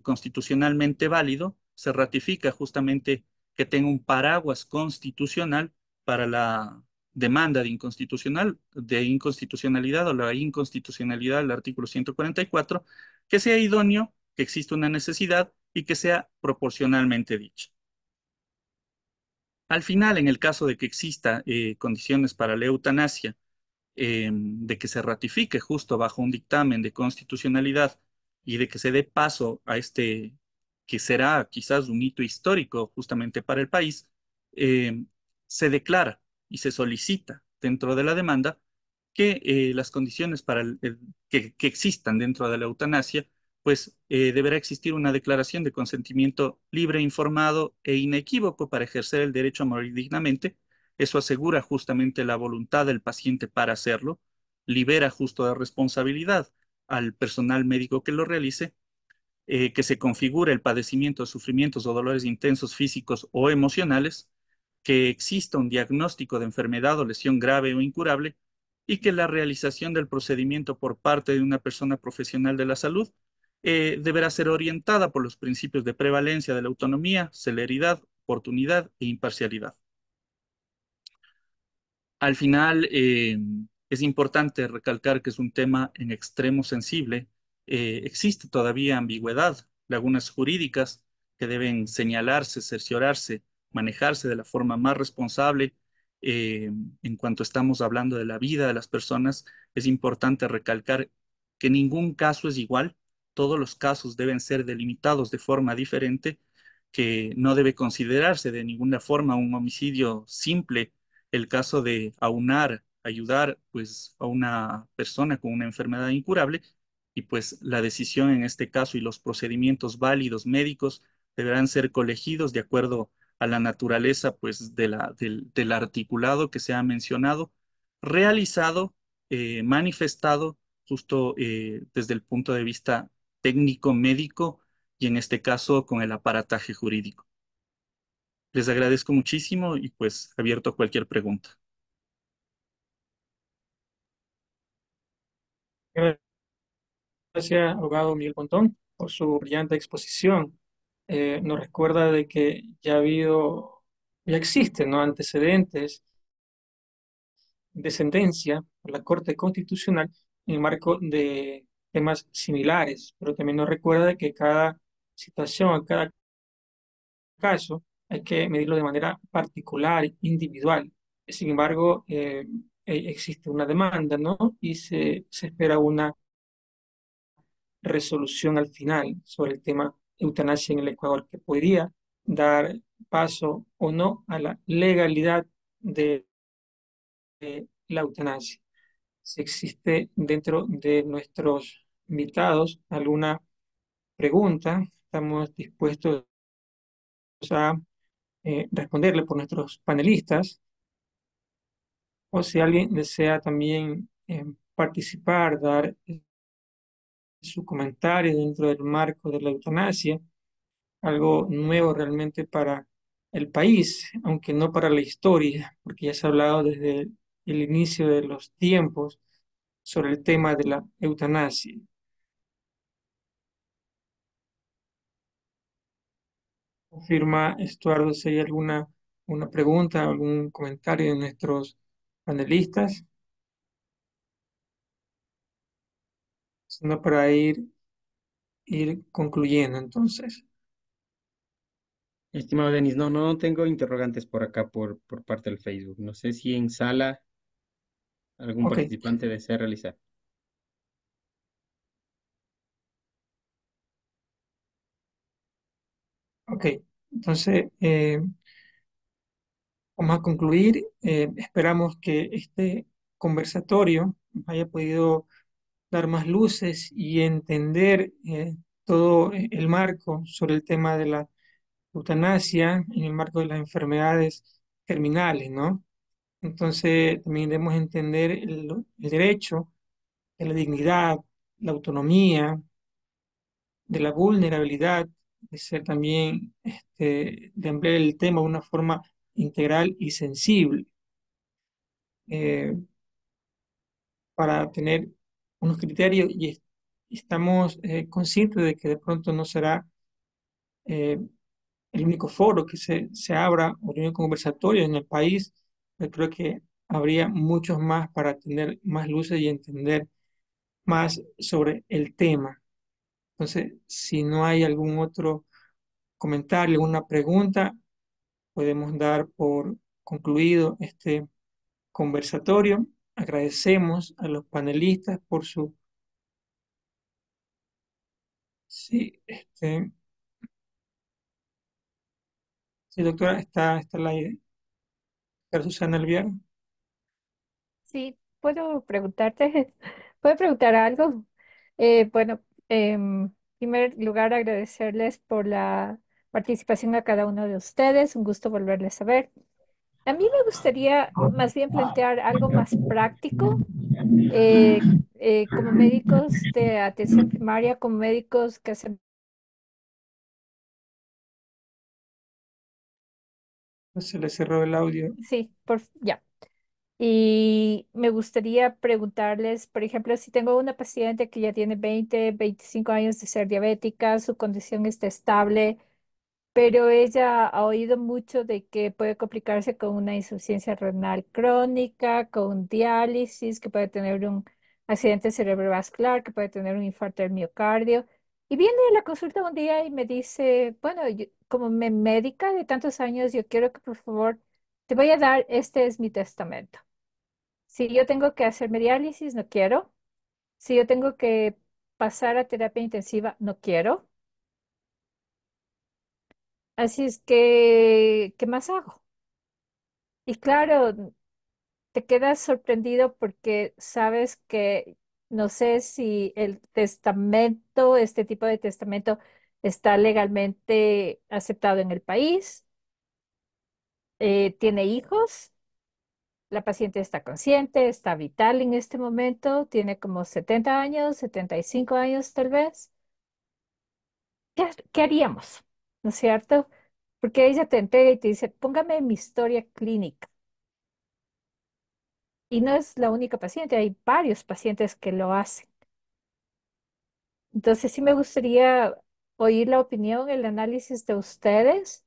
constitucionalmente válido se ratifica justamente que tenga un paraguas constitucional para la demanda de inconstitucionalidad o la inconstitucionalidad del artículo 144, que sea idóneo, que exista una necesidad y que sea proporcionalmente dicha. Al final, en el caso de que exista condiciones para la eutanasia, de que se ratifique justo bajo un dictamen de constitucionalidad y de que se dé paso a este, que será quizás un hito histórico justamente para el país, se declara y se solicita dentro de la demanda que las condiciones para que existan dentro de la eutanasia, pues deberá existir una declaración de consentimiento libre, informado e inequívoco para ejercer el derecho a morir dignamente. Eso asegura justamente la voluntad del paciente para hacerlo, libera justo de responsabilidad al personal médico que lo realice, que se configure el padecimiento, sufrimientos o dolores intensos físicos o emocionales, que exista un diagnóstico de enfermedad o lesión grave o incurable y que la realización del procedimiento por parte de una persona profesional de la salud deberá ser orientada por los principios de prevalencia de la autonomía, celeridad, oportunidad e imparcialidad. Al final, es importante recalcar que es un tema en extremo sensible. Existe todavía ambigüedad, lagunas jurídicas que deben señalarse, cerciorarse, manejarse de la forma más responsable. En cuanto estamos hablando de la vida de las personas, es importante recalcar que ningún caso es igual. Todos los casos deben ser delimitados de forma diferente, que no debe considerarse de ninguna forma un homicidio simple el caso de aunar, ayudar pues a una persona con una enfermedad incurable y pues la decisión en este caso y los procedimientos válidos médicos deberán ser colegidos de acuerdo a la naturaleza pues del articulado que se ha mencionado, realizado, manifestado justo desde el punto de vista técnico médico y en este caso con el aparataje jurídico. Les agradezco muchísimo y pues abierto a cualquier pregunta. Gracias, abogado Miguel Pontón, por su brillante exposición. Nos recuerda de que ya existen, ¿no?, antecedentes de sentencia por la Corte Constitucional en el marco de temas similares, pero también nos recuerda de que cada situación, cada caso, hay que medirlo de manera particular, individual. Sin embargo, existe una demanda, ¿no? Y se espera una resolución al final sobre el tema eutanasia en el Ecuador, que podría dar paso o no a la legalidad de la eutanasia. Si existe dentro de nuestros invitados alguna pregunta, estamos dispuestos a responderle por nuestros panelistas, o si alguien desea también participar, dar su comentario dentro del marco de la eutanasia, algo nuevo realmente para el país, aunque no para la historia, porque ya se ha hablado desde el inicio de los tiempos sobre el tema de la eutanasia. Confirma Estuardo si hay alguna una pregunta, algún comentario de nuestros panelistas, sino para ir concluyendo entonces. Estimado Denis, no tengo interrogantes por acá por parte del Facebook. No sé si en sala algún Ok, participante desea realizar. ok. Entonces, vamos a concluir. Esperamos que este conversatorio nos haya podido dar más luces y entender todo el marco sobre el tema de la eutanasia en el marco de las enfermedades terminales, ¿no? Entonces, también debemos entender el derecho de la dignidad, la autonomía, de la vulnerabilidad, de ser también, de emplear el tema de una forma integral y sensible, eh, para tener unos criterios y estamos conscientes de que de pronto no será eh, el único foro que se abra o el único conversatorio en el país. Yo creo que habría muchos más para tener más luces y entender más sobre el tema. Entonces, si no hay algún otro comentario, alguna pregunta, podemos dar por concluido este conversatorio. Agradecemos a los panelistas por su... Sí, sí, doctora, está al aire. Doctora Susana Alviar. Sí, puedo preguntarte, ¿puedo preguntar algo? Bueno, en primer lugar, agradecerles por la participación a cada uno de ustedes. Un gusto volverles a ver. A mí me gustaría más bien plantear algo más práctico, como médicos de atención primaria, como médicos que hacen... Se le cerró el audio. Sí, ya. Y me gustaría preguntarles, por ejemplo, si tengo una paciente que ya tiene 20, 25 años de ser diabética, su condición está estable, pero ella ha oído mucho de que puede complicarse con una insuficiencia renal crónica, con diálisis, que puede tener un accidente cerebrovascular, que puede tener un infarto del miocardio. Y viene a la consulta un día y me dice, bueno, como me médica de tantos años, yo quiero que por favor te voy a dar, este es mi testamento. Si yo tengo que hacerme diálisis, no quiero. Si yo tengo que pasar a terapia intensiva, no quiero. Así es que, ¿qué más hago? Y claro, te quedas sorprendido porque sabes que no sé si el testamento, este tipo de testamento, está legalmente aceptado en el país. Tiene hijos, la paciente está consciente, está vital en este momento, tiene como 70 años, 75 años tal vez. ¿Qué haríamos? ¿No es cierto? Porque ella te entrega y te dice, póngame mi historia clínica. Y no es la única paciente, hay varios pacientes que lo hacen. Entonces sí me gustaría oír la opinión, el análisis de ustedes,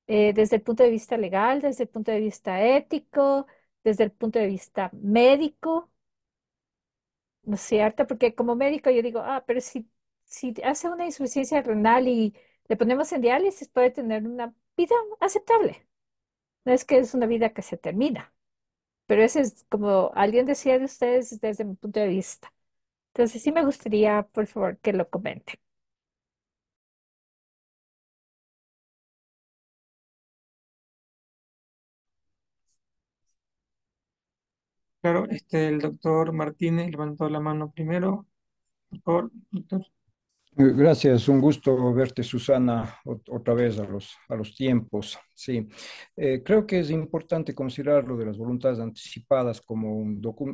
desde el punto de vista legal, desde el punto de vista ético, desde el punto de vista médico, ¿no es cierto? Porque como médico yo digo, pero si hace una insuficiencia renal y le ponemos en diálisis, puede tener una vida aceptable. No es que es una vida que se termina, pero ese es como alguien decía de ustedes desde mi punto de vista. Entonces sí me gustaría, por favor, que lo comenten. Claro, el doctor Martínez levantó la mano primero. Por favor, doctor. Gracias, un gusto verte, Susana, otra vez a los tiempos. Sí. Creo que es importante considerar lo de las voluntades anticipadas como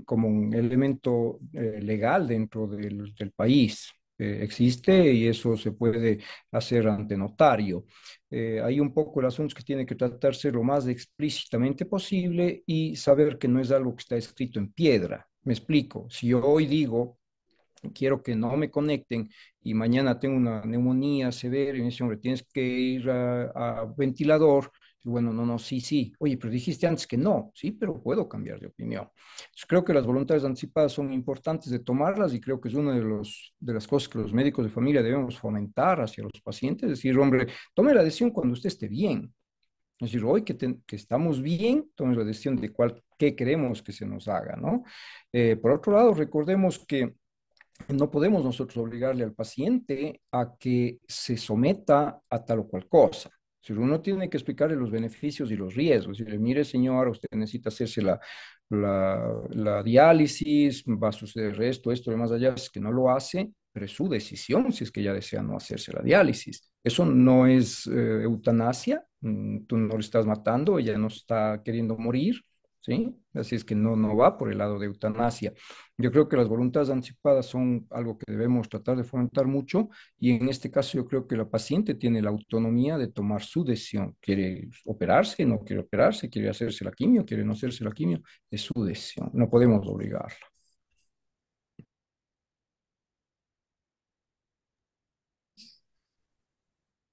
como un elemento legal dentro del país. Existe y eso se puede hacer ante notario. Hay un poco el asunto que tiene que tratarse lo más explícitamente posible y saber que no es algo que está escrito en piedra. Me explico. Si yo hoy digo quiero que no me conecten y mañana tengo una neumonía severa y me dice, hombre, tienes que ir a ventilador. Y bueno, no, no, sí, sí. Oye, pero dijiste antes que no, sí, pero puedo cambiar de opinión. Entonces, creo que las voluntades anticipadas son importantes de tomarlas y creo que es una de las cosas que los médicos de familia debemos fomentar hacia los pacientes, decir, hombre, tome la decisión cuando usted esté bien. Es decir, hoy que estamos bien, tome la decisión de qué queremos que se nos haga, ¿no? Por otro lado, recordemos que no podemos nosotros obligarle al paciente a que se someta a tal o cual cosa. Si uno tiene que explicarle los beneficios y los riesgos, decirle, mire señora, usted necesita hacerse la diálisis, va a suceder esto, de más allá, es que no lo hace, pero es su decisión si es que ella desea no hacerse la diálisis. Eso no es eutanasia, tú no le estás matando, ella no está queriendo morir, ¿sí? Así es que no va por el lado de eutanasia. Yo creo que las voluntades anticipadas son algo que debemos tratar de fomentar mucho y en este caso yo creo que la paciente tiene la autonomía de tomar su decisión. ¿Quiere operarse? ¿No quiere operarse? ¿Quiere hacerse la quimio? ¿Quiere no hacerse la quimio? Es su decisión. No podemos obligarla.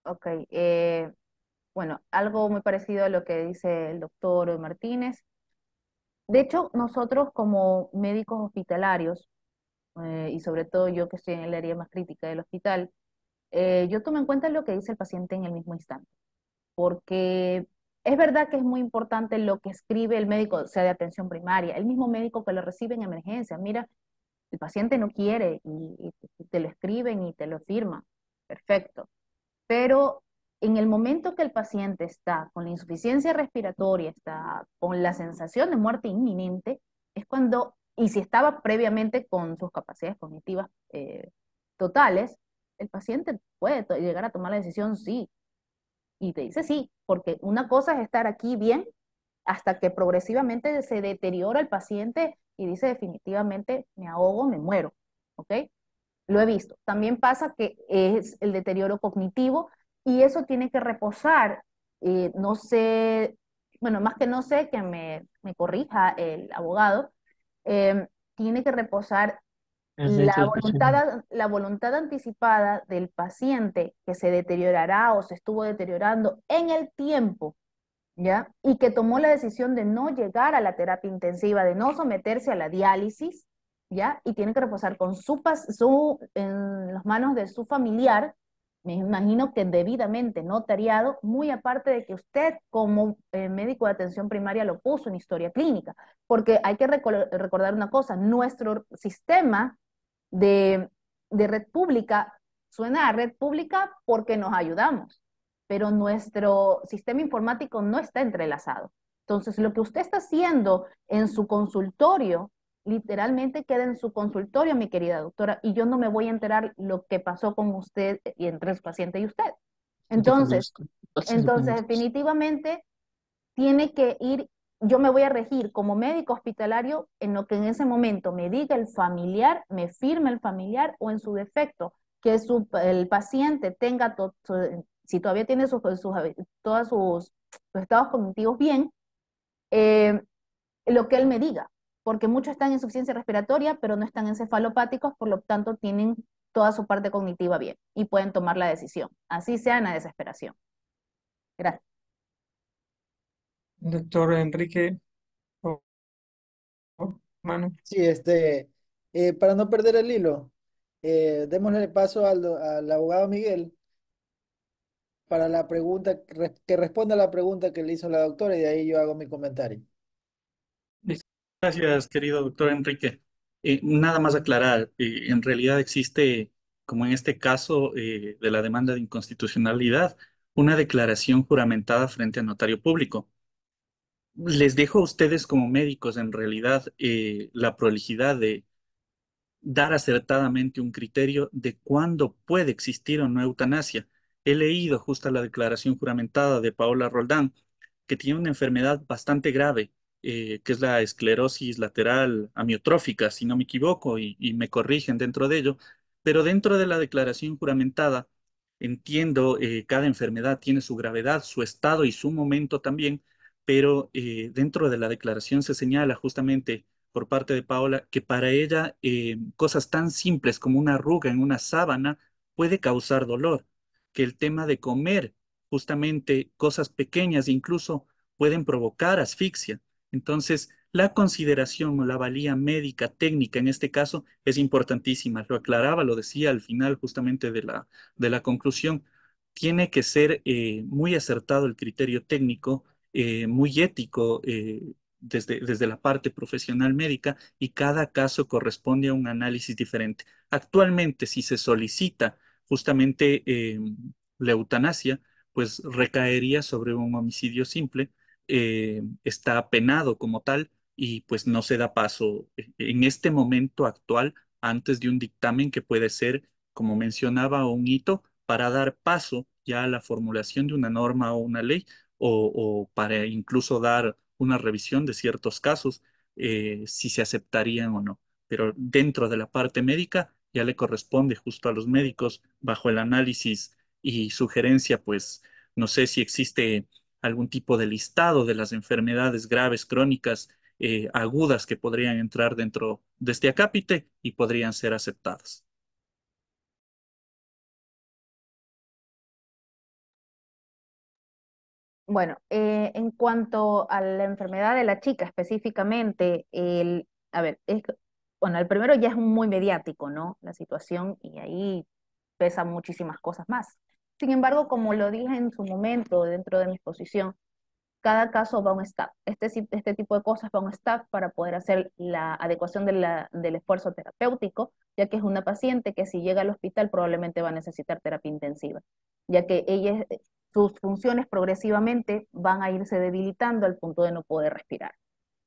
Ok, bueno, algo muy parecido a lo que dice el doctor Martínez. De hecho, nosotros como médicos hospitalarios, y sobre todo yo que estoy en el área más crítica del hospital, yo tomo en cuenta lo que dice el paciente en el mismo instante, porque es verdad que es muy importante lo que escribe el médico, sea de atención primaria, el mismo médico que lo recibe en emergencia. Mira, el paciente no quiere y te lo escriben y te lo firman. Perfecto. Pero en el momento que el paciente está con la insuficiencia respiratoria, está con la sensación de muerte inminente, es cuando, y si estaba previamente con sus capacidades cognitivas totales, el paciente puede llegar a tomar la decisión sí, y te dice sí, porque una cosa es estar aquí bien hasta que progresivamente se deteriora el paciente y dice definitivamente me ahogo, me muero, ¿ok? Lo he visto. También pasa que es el deterioro cognitivo y eso tiene que reposar. No sé, bueno, más que no sé, que me corrija el abogado, tiene que reposar El derecho del paciente. la voluntad anticipada del paciente que se deteriorará o se estuvo deteriorando en el tiempo, ¿ya? Y que tomó la decisión de no llegar a la terapia intensiva, de no someterse a la diálisis, ¿ya? Y tiene que reposar con en las manos de su familiar, me imagino que debidamente notariado, muy aparte de que usted como médico de atención primaria lo puso en historia clínica, porque hay que recordar una cosa, nuestro sistema de, de red pública suena a red pública porque nos ayudamos, pero nuestro sistema informático no está entrelazado. Entonces, lo que usted está haciendo en su consultorio, literalmente queda en su consultorio, mi querida doctora, y yo no me voy a enterar lo que pasó con usted y entre su paciente y usted. No te Entonces, conduzco. entonces definitivamente tiene que ir, yo me voy a regir como médico hospitalario en lo que en ese momento me diga el familiar, me firme el familiar o en su defecto, que el paciente tenga, si todavía tiene todos sus estados cognitivos bien, eh, lo que él me diga, porque muchos están en insuficiencia respiratoria, pero no están encefalopáticos, por lo tanto tienen toda su parte cognitiva bien y pueden tomar la decisión, así sea en la desesperación. Gracias. Doctor Enrique, por favor, mano. Sí, para no perder el hilo, démosle paso al abogado Miguel para la pregunta, que responda a la pregunta que le hizo la doctora y de ahí yo hago mi comentario. Listo. Gracias, querido doctor Enrique. Nada más aclarar, en realidad existe, como en este caso de la demanda de inconstitucionalidad, una declaración juramentada frente al notario público. Les dejo a ustedes como médicos en realidad la prolijidad de dar acertadamente un criterio de cuándo puede existir o no eutanasia. He leído justo la declaración juramentada de Paola Roldán, que tiene una enfermedad bastante grave, que es la esclerosis lateral amiotrófica, si no me equivoco, y me corrigen dentro de ello, pero dentro de la declaración juramentada, entiendo, cada enfermedad tiene su gravedad, su estado y su momento también, pero dentro de la declaración se señala justamente por parte de Paola que para ella cosas tan simples como una arruga en una sábana puede causar dolor, que el tema de comer justamente cosas pequeñas incluso pueden provocar asfixia. Entonces, la consideración o la valía médica técnica en este caso es importantísima. Lo aclaraba, lo decía al final justamente de la conclusión. Tiene que ser muy acertado el criterio técnico, muy ético, desde la parte profesional médica, y cada caso corresponde a un análisis diferente. Actualmente, si se solicita justamente la eutanasia, pues recaería sobre un homicidio simple, está penado como tal y pues no se da paso en este momento actual antes de un dictamen que puede ser, como mencionaba, un hito para dar paso ya a la formulación de una norma o una ley o para incluso dar una revisión de ciertos casos, si se aceptarían o no. Pero dentro de la parte médica ya le corresponde justo a los médicos bajo el análisis y sugerencia, pues no sé si existe algún tipo de listado de las enfermedades graves, crónicas, agudas que podrían entrar dentro de este acápite y podrían ser aceptadas. Bueno, en cuanto a la enfermedad de la chica específicamente, a ver, bueno, el primero ya es muy mediático, ¿no? La situación y ahí pesan muchísimas cosas más. Sin embargo, como lo dije en su momento dentro de mi exposición, cada caso va a un staff. Este tipo de cosas va a un staff para poder hacer la adecuación del esfuerzo terapéutico, ya que es una paciente que si llega al hospital probablemente va a necesitar terapia intensiva, ya que sus funciones progresivamente van a irse debilitando al punto de no poder respirar.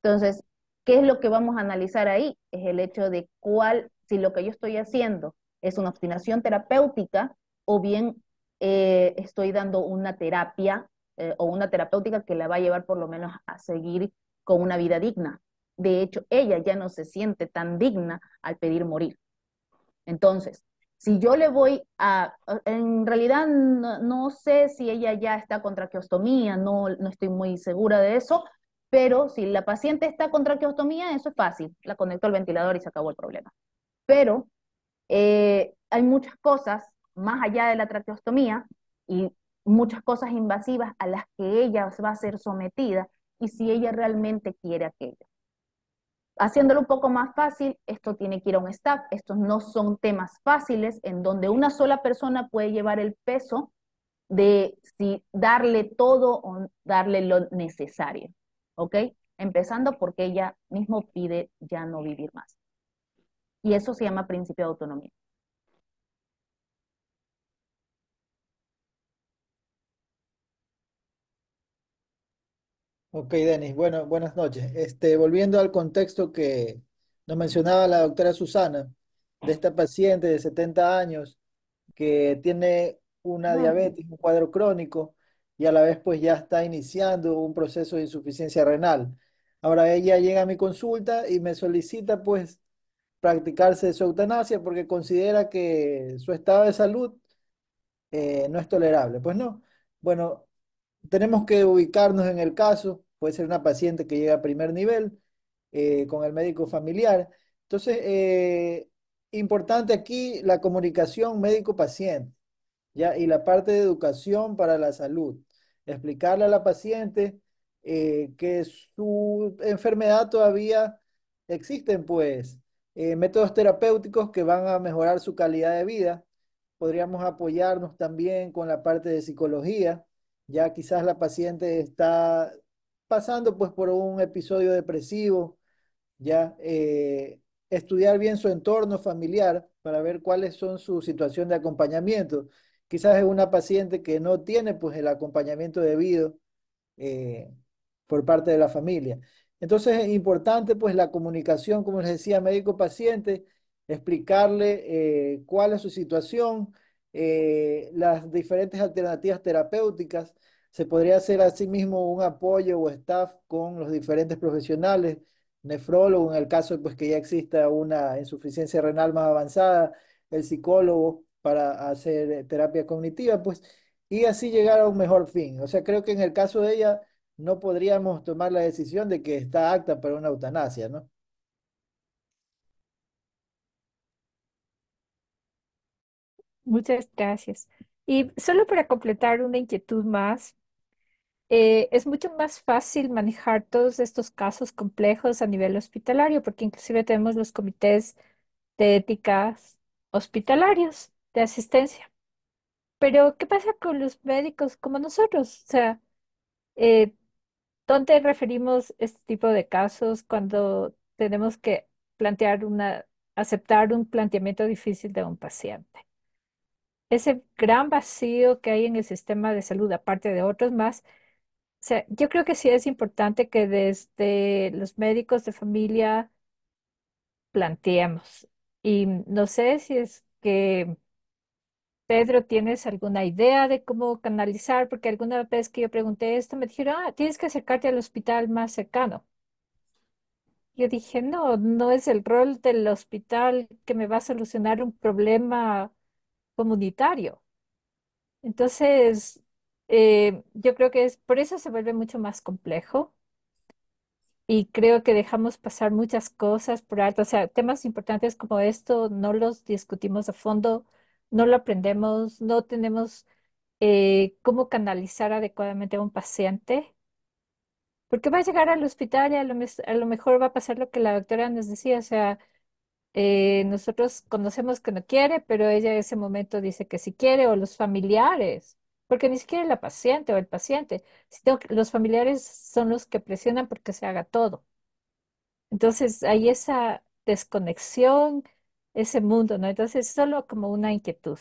Entonces, ¿qué es lo que vamos a analizar ahí? Es el hecho de si lo que yo estoy haciendo es una obstinación terapéutica o bien estoy dando una terapia o una terapéutica que la va a llevar por lo menos a seguir con una vida digna. De hecho, ella ya no se siente tan digna al pedir morir. Entonces, si yo le voy en realidad no sé si ella ya está con traqueostomía, no estoy muy segura de eso, pero si la paciente está con traqueostomía, eso es fácil, la conecto al ventilador y se acabó el problema. Pero hay muchas cosas más allá de la traqueostomía y muchas cosas invasivas a las que ella va a ser sometida y si ella realmente quiere aquello. Haciéndolo un poco más fácil, esto tiene que ir a un staff, estos no son temas fáciles en donde una sola persona puede llevar el peso de si darle todo o darle lo necesario, ¿ok? Empezando porque ella mismo pide ya no vivir más. Y eso se llama principio de autonomía. Ok, Denis, bueno, buenas noches. Volviendo al contexto que nos mencionaba la doctora Susana, de esta paciente de 70 años que tiene una diabetes, un cuadro crónico, y a la vez pues ya está iniciando un proceso de insuficiencia renal. Ahora ella llega a mi consulta y me solicita pues practicarse su eutanasia porque considera que su estado de salud no es tolerable. Pues no. Bueno, tenemos que ubicarnos en el caso, puede ser una paciente que llega a primer nivel con el médico familiar. Entonces, importante aquí la comunicación médico-paciente, ¿ya? Y la parte de educación para la salud. Explicarle a la paciente que su enfermedad todavía existen, pues, métodos terapéuticos que van a mejorar su calidad de vida. Podríamos apoyarnos también con la parte de psicología, ya quizás la paciente está pasando pues por un episodio depresivo, ya estudiar bien su entorno familiar para ver cuáles son su situación de acompañamiento. Quizás es una paciente que no tiene pues el acompañamiento debido, eh, por parte de la familia. Entonces es importante pues la comunicación, como les decía, médico-paciente, explicarle cuál es su situación, las diferentes alternativas terapéuticas. Se podría hacer asimismo un apoyo o staff con los diferentes profesionales, nefrólogo en el caso pues que ya exista una insuficiencia renal más avanzada, el psicólogo para hacer terapia cognitiva, pues, y así llegar a un mejor fin. O sea, creo que en el caso de ella no podríamos tomar la decisión de que está apta para una eutanasia, ¿no? Muchas gracias. Y solo para completar una inquietud más, es mucho más fácil manejar todos estos casos complejos a nivel hospitalario, porque inclusive tenemos los comités de éticas hospitalarios de asistencia. Pero, ¿qué pasa con los médicos como nosotros? O sea, eh, ¿dónde referimos este tipo de casos cuando tenemos que aceptar un planteamiento difícil de un paciente? Ese gran vacío que hay en el sistema de salud, aparte de otros más, o sea, yo creo que sí es importante que desde los médicos de familia planteemos. Y no sé si es que Pedro, ¿tienes alguna idea de cómo canalizar? Porque alguna vez que yo pregunté esto, me dijeron, tienes que acercarte al hospital más cercano. Yo dije, no, no es el rol del hospital que me va a solucionar un problema comunitario. Entonces, yo creo que es por eso se vuelve mucho más complejo y creo que dejamos pasar muchas cosas por alto. O sea, temas importantes como esto no los discutimos a fondo, no lo aprendemos, no tenemos cómo canalizar adecuadamente a un paciente, porque va a llegar al hospital y a lo mejor va a pasar lo que la doctora nos decía, o sea, nosotros conocemos que no quiere, pero ella en ese momento dice que sí quiere, o los familiares, porque ni siquiera la paciente o el paciente, sino que los familiares son los que presionan porque se haga todo. Entonces hay esa desconexión, ese mundo, ¿no? Entonces, solo como una inquietud.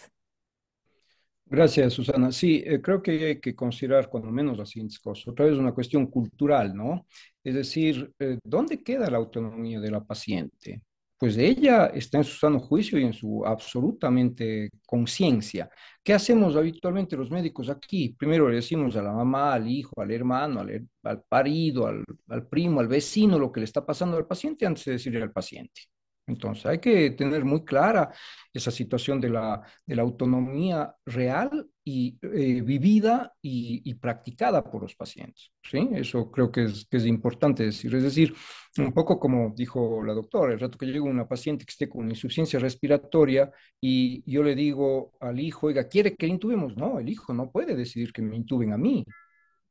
Gracias, Susana. Sí, creo que hay que considerar cuando menos las siguientes cosas. Otra vez una cuestión cultural, ¿no? Es decir, ¿dónde queda la autonomía de la paciente? Pues ella está en su sano juicio y en su absolutamente conciencia. ¿Qué hacemos habitualmente los médicos aquí? Primero le decimos a la mamá, al hijo, al hermano, al parido, al primo, al vecino, lo que le está pasando al paciente antes de decirle al paciente. Entonces, hay que tener muy clara esa situación de la autonomía real y vivida y practicada por los pacientes. ¿Sí? Eso creo que es importante decir. Es decir, un poco como dijo la doctora, el rato que llega una paciente que esté con insuficiencia respiratoria y yo le digo al hijo, oiga, ¿quiere que le intubemos? No, el hijo no puede decidir que me intuben a mí,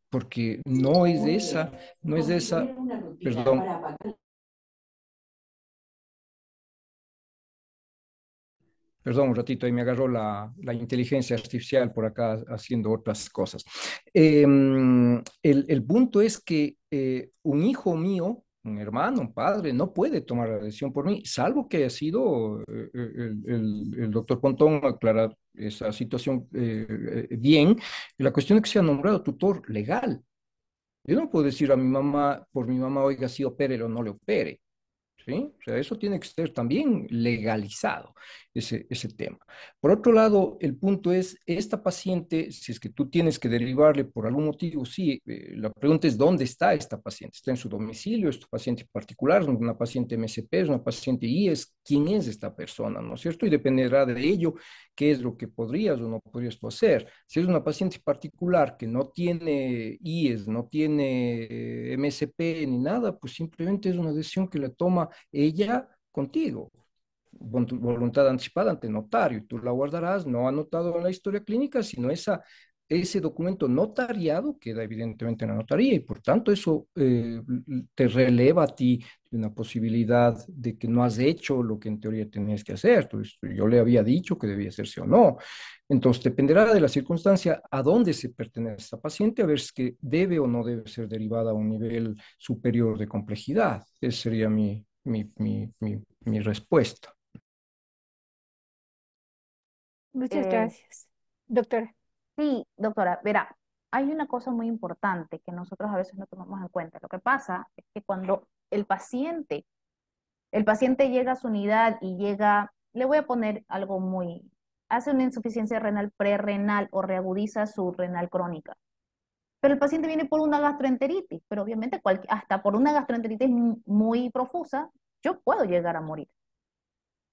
porque no es de esa, perdón. Perdón, un ratito, ahí me agarró la inteligencia artificial por acá haciendo otras cosas. El punto es que un hijo mío, un hermano, un padre, no puede tomar la decisión por mí, salvo que haya sido el doctor Pontón aclarar esa situación bien. La cuestión es que sea nombrado tutor legal. Yo no puedo decir a mi mamá, por mi mamá, oiga, sí opere o no le opere. ¿Sí? O sea, eso tiene que ser también legalizado, ese tema. Por otro lado, el punto es, esta paciente, si es que tú tienes que derivarle por algún motivo, sí, la pregunta es, ¿dónde está esta paciente? ¿Está en su domicilio? ¿Es tu paciente particular? ¿Es una paciente MSP? ¿Es una paciente IES? ¿Quién es esta persona? ¿No es cierto? Y dependerá de ello qué es lo que podrías o no podrías tú hacer. Si es una paciente particular que no tiene IES, no tiene MSP ni nada, pues simplemente es una decisión que la toma ella contigo, con tu voluntad anticipada ante notario. Tú la guardarás no anotado en la historia clínica, sino ese documento notariado queda evidentemente en la notaría y por tanto eso te releva a ti de una posibilidad de que no has hecho lo que en teoría tenías que hacer. Entonces, yo le había dicho que debía hacerse o no. Entonces, dependerá de la circunstancia a dónde se pertenece a esta paciente, a ver si que debe o no debe ser derivada a un nivel superior de complejidad. Esa sería mi respuesta. Muchas Eh, gracias, doctora. sí, doctora, verá, hay una cosa muy importante que nosotros a veces no tomamos en cuenta. Lo que pasa es que cuando el paciente llega a su unidad y llega, le voy a poner algo muy, hace una insuficiencia renal prerrenal o reagudiza su renal crónica. Pero el paciente viene por una gastroenteritis, pero obviamente hasta por una gastroenteritis muy profusa, yo puedo llegar a morir.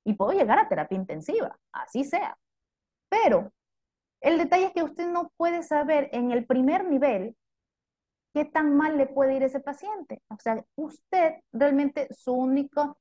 Y puedo llegar a terapia intensiva, así sea. Pero el detalle es que usted no puede saber en el primer nivel qué tan mal le puede ir a ese paciente. O sea, usted realmente su único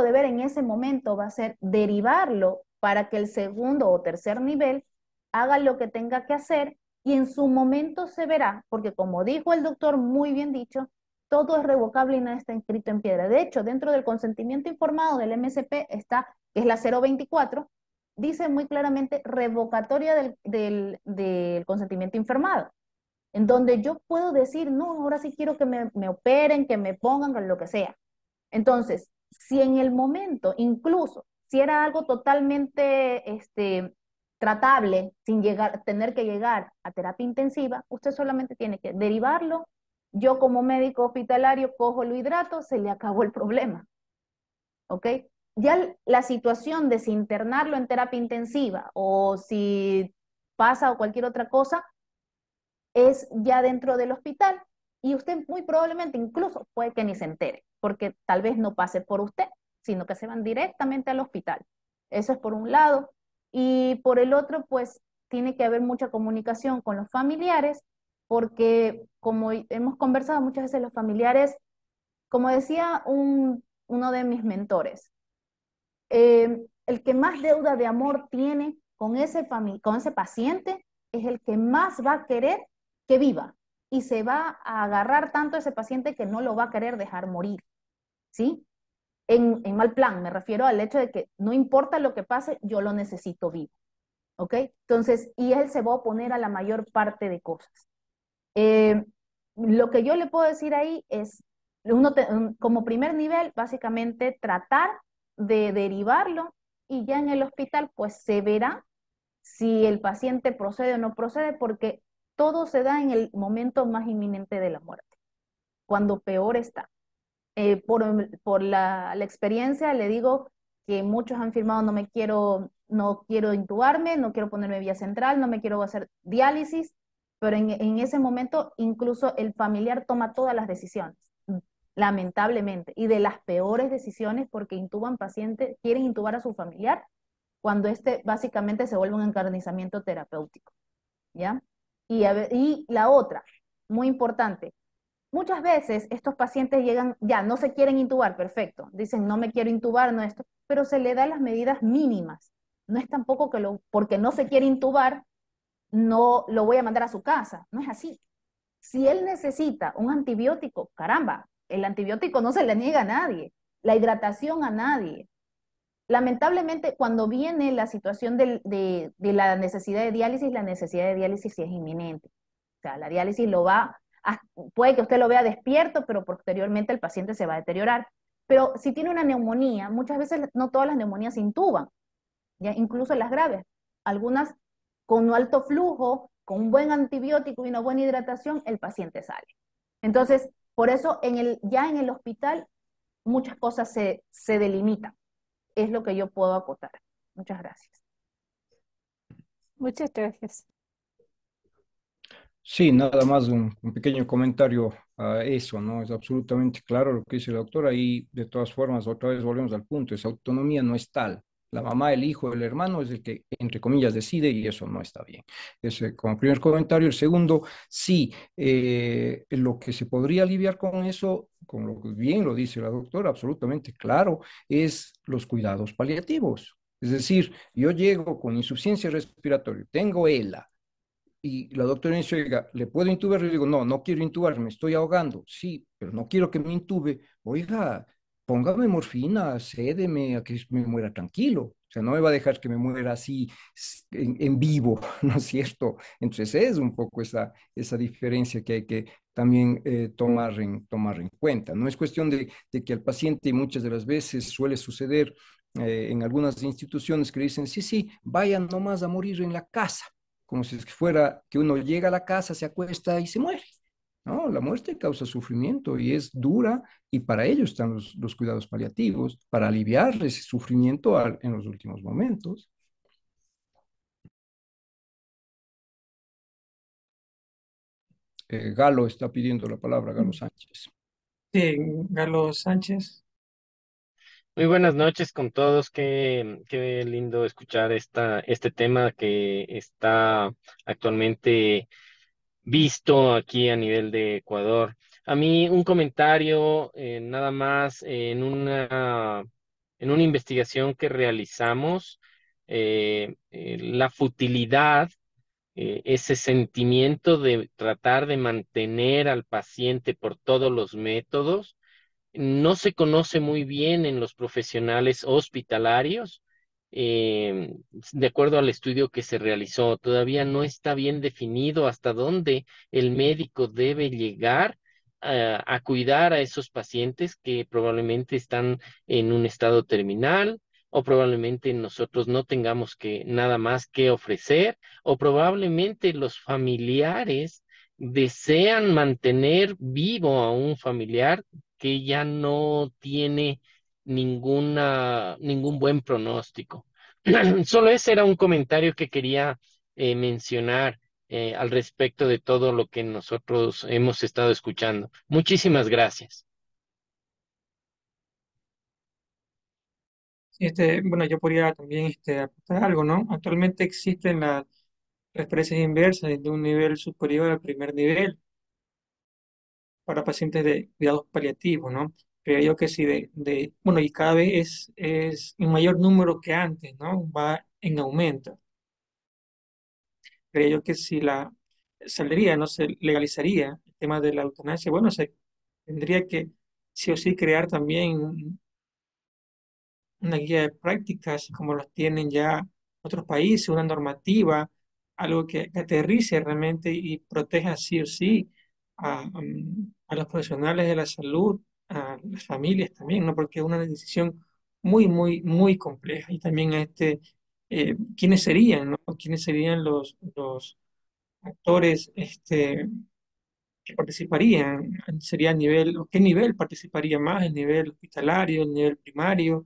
deber en ese momento va a ser derivarlo para que el segundo o tercer nivel haga lo que tenga que hacer y en su momento se verá, porque como dijo el doctor muy bien dicho, todo es revocable y nada está escrito en piedra. De hecho, dentro del consentimiento informado del MSP está, que es la 024, dice muy claramente revocatoria del consentimiento informado, en donde yo puedo decir, no, ahora sí quiero que me operen, que me pongan, lo que sea. Entonces, si en el momento, incluso, si era algo totalmente tratable, sin tener que llegar a terapia intensiva, usted solamente tiene que derivarlo. Yo como médico hospitalario cojo el hidrato, se le acabó el problema. ¿Ok? Ya la situación de si internarlo en terapia intensiva o si pasa o cualquier otra cosa, es ya dentro del hospital y usted muy probablemente incluso puede que ni se entere, porque tal vez no pase por usted, sino que se van directamente al hospital. Eso es por un lado. Y por el otro, pues tiene que haber mucha comunicación con los familiares, porque como hemos conversado muchas veces los familiares, como decía uno de mis mentores, el que más deuda de amor tiene con con ese paciente es el que más va a querer que viva y se va a agarrar tanto a ese paciente que no lo va a querer dejar morir, ¿sí? En mal plan, me refiero al hecho de que no importa lo que pase, yo lo necesito vivo, ¿ok? Entonces, y él se va a oponer a la mayor parte de cosas. Lo que yo le puedo decir ahí es, como primer nivel, básicamente tratar de derivarlo y ya en el hospital pues se verá si el paciente procede o no procede, porque todo se da en el momento más inminente de la muerte, cuando peor está. Por la experiencia le digo que muchos han firmado no quiero intubarme, no quiero ponerme vía central, no me quiero hacer diálisis, pero en ese momento incluso el familiar toma todas las decisiones, lamentablemente, y de las peores decisiones porque intuban pacientes, quieren intubar a su familiar cuando básicamente se vuelve un encarnizamiento terapéutico, ¿ya? Y la otra, muy importante, muchas veces estos pacientes llegan, ya no se quieren intubar, perfecto, dicen no me quiero intubar, no esto, pero se le dan las medidas mínimas. No es tampoco porque no se quiere intubar, no lo voy a mandar a su casa, no es así. Si él necesita un antibiótico, caramba, el antibiótico no se le niega a nadie, la hidratación a nadie. Lamentablemente, cuando viene la situación de la necesidad de diálisis, la necesidad de diálisis sí es inminente. O sea, la diálisis puede que usted lo vea despierto, pero posteriormente el paciente se va a deteriorar. Pero si tiene una neumonía, muchas veces no todas las neumonías se intuban, ¿ya? Incluso las graves. Algunas con un alto flujo, con un buen antibiótico y una buena hidratación, el paciente sale. Entonces, por eso ya en el hospital muchas cosas se delimitan. Es lo que yo puedo acotar. Muchas gracias. Muchas gracias. Sí, nada más un pequeño comentario a eso, ¿no? Es absolutamente claro lo que dice la doctora y de todas formas, otra vez volvemos al punto, esa autonomía no es tal. La mamá, el hijo, el hermano es el que, entre comillas, decide y eso no está bien. Ese como primer comentario. El segundo, sí, lo que se podría aliviar con eso, con lo que bien lo dice la doctora, absolutamente claro, es los cuidados paliativos. Es decir, yo llego con insuficiencia respiratoria, tengo ELA, y la doctora me dice, oiga, ¿le puedo intubar? Yo digo, no, no quiero intubar, me estoy ahogando. Sí, pero no quiero que me intube. Oiga, póngame morfina, cédeme a que me muera tranquilo. O sea, no me va a dejar que me muera así en vivo, ¿no es cierto? Entonces es un poco esa diferencia que hay que también tomar en cuenta. No es cuestión de que al paciente muchas de las veces suele suceder en algunas instituciones que le dicen, sí, sí, vayan nomás a morir en la casa. como si fuera que uno llega a la casa, se acuesta y se muere. No, la muerte causa sufrimiento y es dura y para ello están los cuidados paliativos, para aliviar ese sufrimiento en los últimos momentos. Galo está pidiendo la palabra, Galo Sánchez. Sí, Galo Sánchez. Muy buenas noches con todos. Qué lindo escuchar este tema que está actualmente visto aquí a nivel de Ecuador. A mí un comentario nada más en una investigación que realizamos, la futilidad, ese sentimiento de tratar de mantener al paciente por todos los métodos no se conoce muy bien en los profesionales hospitalarios. eh, de acuerdo al estudio que se realizó, todavía no está bien definido hasta dónde el médico debe llegar a cuidar a esos pacientes que probablemente están en un estado terminal o probablemente nosotros no tengamos que nada más que ofrecer o probablemente los familiares desean mantener vivo a un familiar que ya no tiene ningún buen pronóstico. Solo ese era un comentario que quería mencionar al respecto de todo lo que nosotros hemos estado escuchando. Muchísimas gracias. Bueno, yo podría también aportar algo, ¿no? Actualmente existen las referencias inversas de un nivel superior al primer nivel para pacientes de cuidados paliativos, ¿no? Creo yo que sí, bueno, y cada vez es un mayor número que antes, ¿no? Va en aumento. Creo yo que si saldría, no se legalizaría el tema de la eutanasia, bueno, se tendría que sí o sí crear también una guía de prácticas como los tienen ya otros países, una normativa, algo que aterrice realmente y proteja sí o sí a los profesionales de la salud, a las familias también, ¿no? Porque es una decisión muy, muy, muy compleja. Y también ¿quiénes serían, ¿no? ¿Quiénes serían los actores que participarían? ¿Sería a nivel, o qué nivel participaría más? ¿El nivel hospitalario, el nivel primario?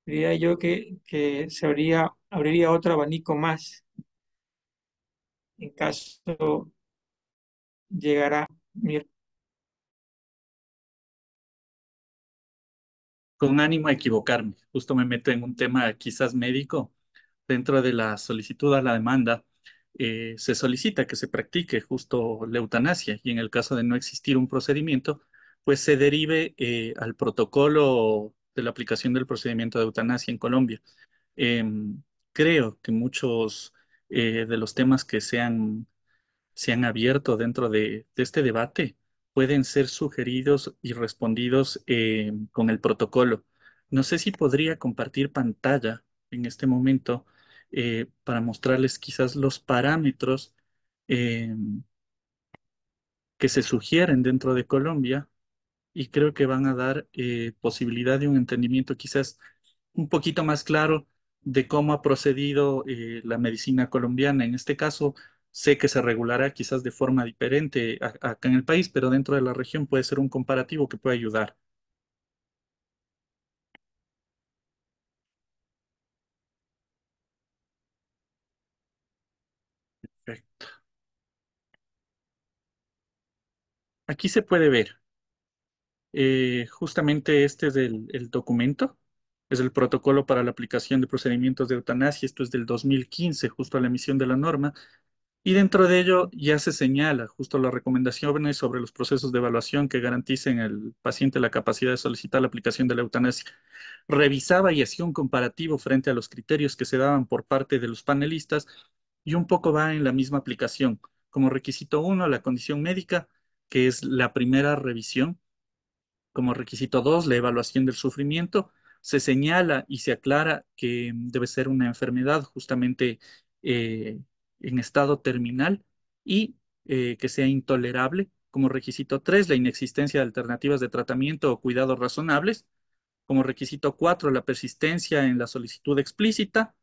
Diría yo que abriría otro abanico más en caso llegara mi... Con ánimo a equivocarme, justo me meto en un tema quizás médico. Dentro de la solicitud a la demanda, se solicita que se practique justo la eutanasia y en el caso de no existir un procedimiento, pues se derive al protocolo de la aplicación del procedimiento de eutanasia en Colombia. Creo que muchos de los temas que se han abierto dentro de este debate pueden ser sugeridos y respondidos con el protocolo. No sé si podría compartir pantalla en este momento para mostrarles quizás los parámetros eh, que se sugieren dentro de Colombia y creo que van a dar posibilidad de un entendimiento quizás un poquito más claro de cómo ha procedido la medicina colombiana. En este caso, sé que se regulará quizás de forma diferente acá en el país, pero dentro de la región puede ser un comparativo que puede ayudar. Perfecto. Aquí se puede ver. Justamente este es el documento, es el protocolo para la aplicación de procedimientos de eutanasia. Esto es del 2015, justo a la emisión de la norma. Y dentro de ello ya se señala justo las recomendaciones sobre los procesos de evaluación que garanticen al paciente la capacidad de solicitar la aplicación de la eutanasia. Revisaba y hacía un comparativo frente a los criterios que se daban por parte de los panelistas y un poco va en la misma aplicación. Como requisito uno, la condición médica, que es la primera revisión. Como requisito dos, la evaluación del sufrimiento. Se señala y se aclara que debe ser una enfermedad justamente eh, en estado terminal y que sea intolerable. Como requisito tres, la inexistencia de alternativas de tratamiento o cuidados razonables. Como requisito cuatro, la persistencia en la solicitud explícita,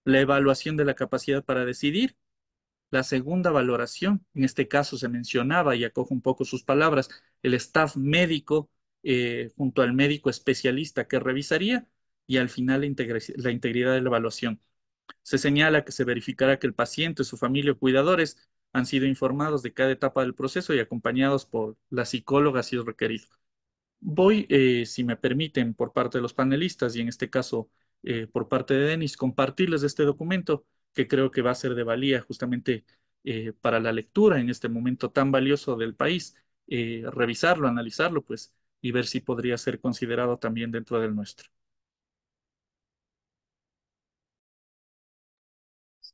la evaluación de la capacidad para decidir La segunda valoración, en este caso se mencionaba, y acojo un poco sus palabras, el staff médico junto al médico especialista que revisaría y al final la integridad de la evaluación. Se señala que se verificará que el paciente, su familia o cuidadores han sido informados de cada etapa del proceso y acompañados por la psicóloga si es requerido. Voy, si me permiten, por parte de los panelistas y en este caso por parte de Denis, compartirles este documento que creo que va a ser de valía justamente para la lectura en este momento tan valioso del país, revisarlo, analizarlo, pues, y ver si podría ser considerado también dentro del nuestro.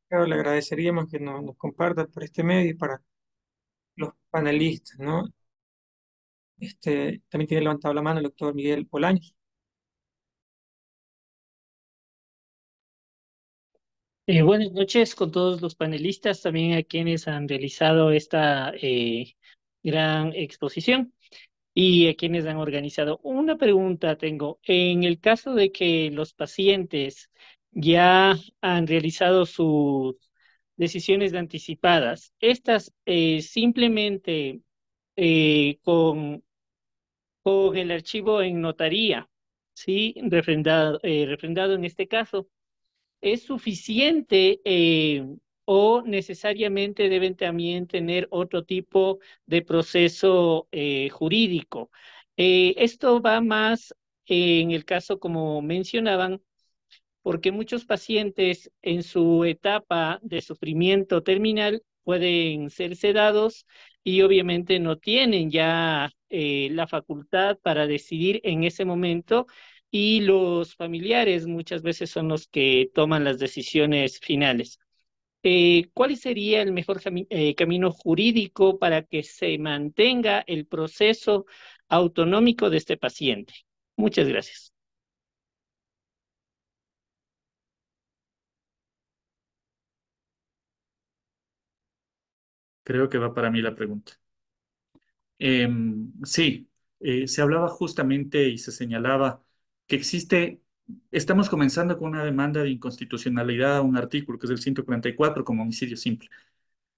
Claro, le agradeceríamos que nos comparta por este medio y para los panelistas, ¿no? También tiene levantado la mano el doctor Miguel Bolaños. Buenas noches con todos los panelistas, también a quienes han realizado esta gran exposición y a quienes han organizado. Una pregunta tengo. En el caso de que los pacientes ya han realizado sus decisiones anticipadas, estas simplemente con el archivo en notaría, ¿sí? Refrendado en este caso. ¿Es suficiente o necesariamente deben también tener otro tipo de proceso jurídico? Esto va más en el caso, como mencionaban, porque muchos pacientes en su etapa de sufrimiento terminal pueden ser sedados y obviamente no tienen ya la facultad para decidir en ese momento y los familiares muchas veces son los que toman las decisiones finales. ¿Cuál sería el mejor camino jurídico para que se mantenga el proceso autonómico de este paciente? Muchas gracias. Creo que va para mí la pregunta. Sí, se hablaba justamente y se señalaba que estamos comenzando con una demanda de inconstitucionalidad a un artículo que es el 144 como homicidio simple.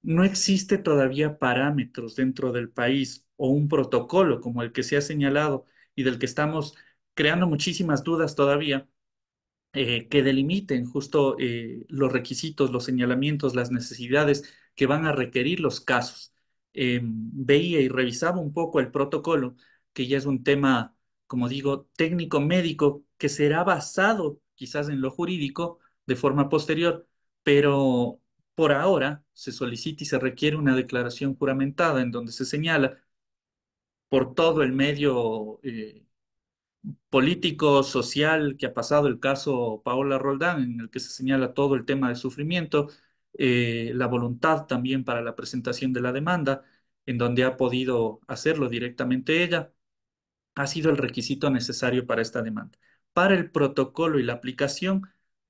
No existe todavía parámetros dentro del país o un protocolo como el que se ha señalado y del que estamos creando muchísimas dudas todavía que delimiten justo los requisitos, los señalamientos, las necesidades que van a requerir los casos. Veía y revisaba un poco el protocolo, que ya es un tema, como digo, técnico-médico, que será basado quizás en lo jurídico de forma posterior, pero por ahora se solicita y se requiere una declaración juramentada en donde se señala por todo el medio político, social que ha pasado el caso Paola Roldán, en el que se señala todo el tema de sufrimiento, la voluntad también para la presentación de la demanda, en donde ha podido hacerlo directamente ella, ha sido el requisito necesario para esta demanda. Para el protocolo y la aplicación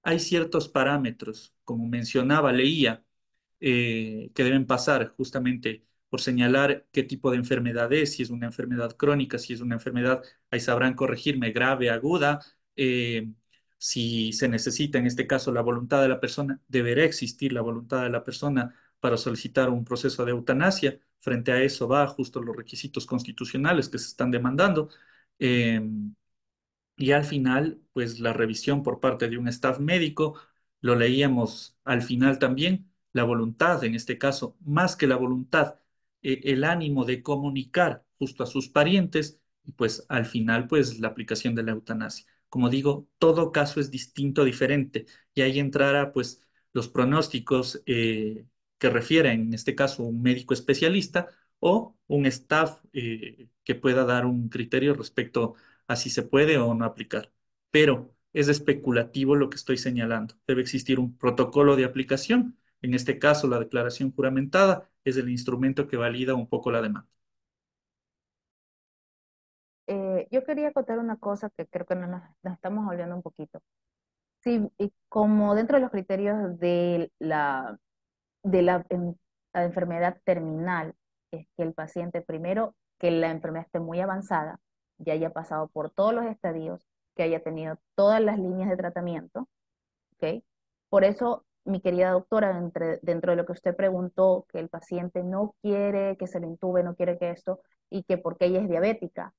hay ciertos parámetros, como mencionaba, leía, que deben pasar justamente por señalar qué tipo de enfermedad es, si es una enfermedad crónica, si es una enfermedad, ahí sabrán corregirme, grave, aguda, si se necesita en este caso la voluntad de la persona, deberá existir la voluntad de la persona para solicitar un proceso de eutanasia. Frente a eso va justo los requisitos constitucionales que se están demandando. Eh, y al final, pues la revisión por parte de un staff médico, lo leíamos al final también, la voluntad, en este caso, más que la voluntad, el ánimo de comunicar justo a sus parientes y pues al final, pues la aplicación de la eutanasia. Como digo, todo caso es distinto, diferente y ahí entrará pues los pronósticos que refiere, en este caso, un médico especialista o un staff que pueda dar un criterio respecto así se puede o no aplicar. Pero es especulativo lo que estoy señalando. Debe existir un protocolo de aplicación. En este caso, la declaración juramentada es el instrumento que valida un poco la demanda. Yo quería contar una cosa que creo que nos estamos olvidando un poquito. Sí, y como dentro de los criterios de la enfermedad terminal, es que el paciente primero, que la enfermedad esté muy avanzada, ya haya pasado por todos los estadios, que haya tenido todas las líneas de tratamiento, ¿ok? Por eso mi querida doctora, dentro de lo que usted preguntó, que el paciente no quiere que se le intube, no quiere que esto, y que porque ella es diabética,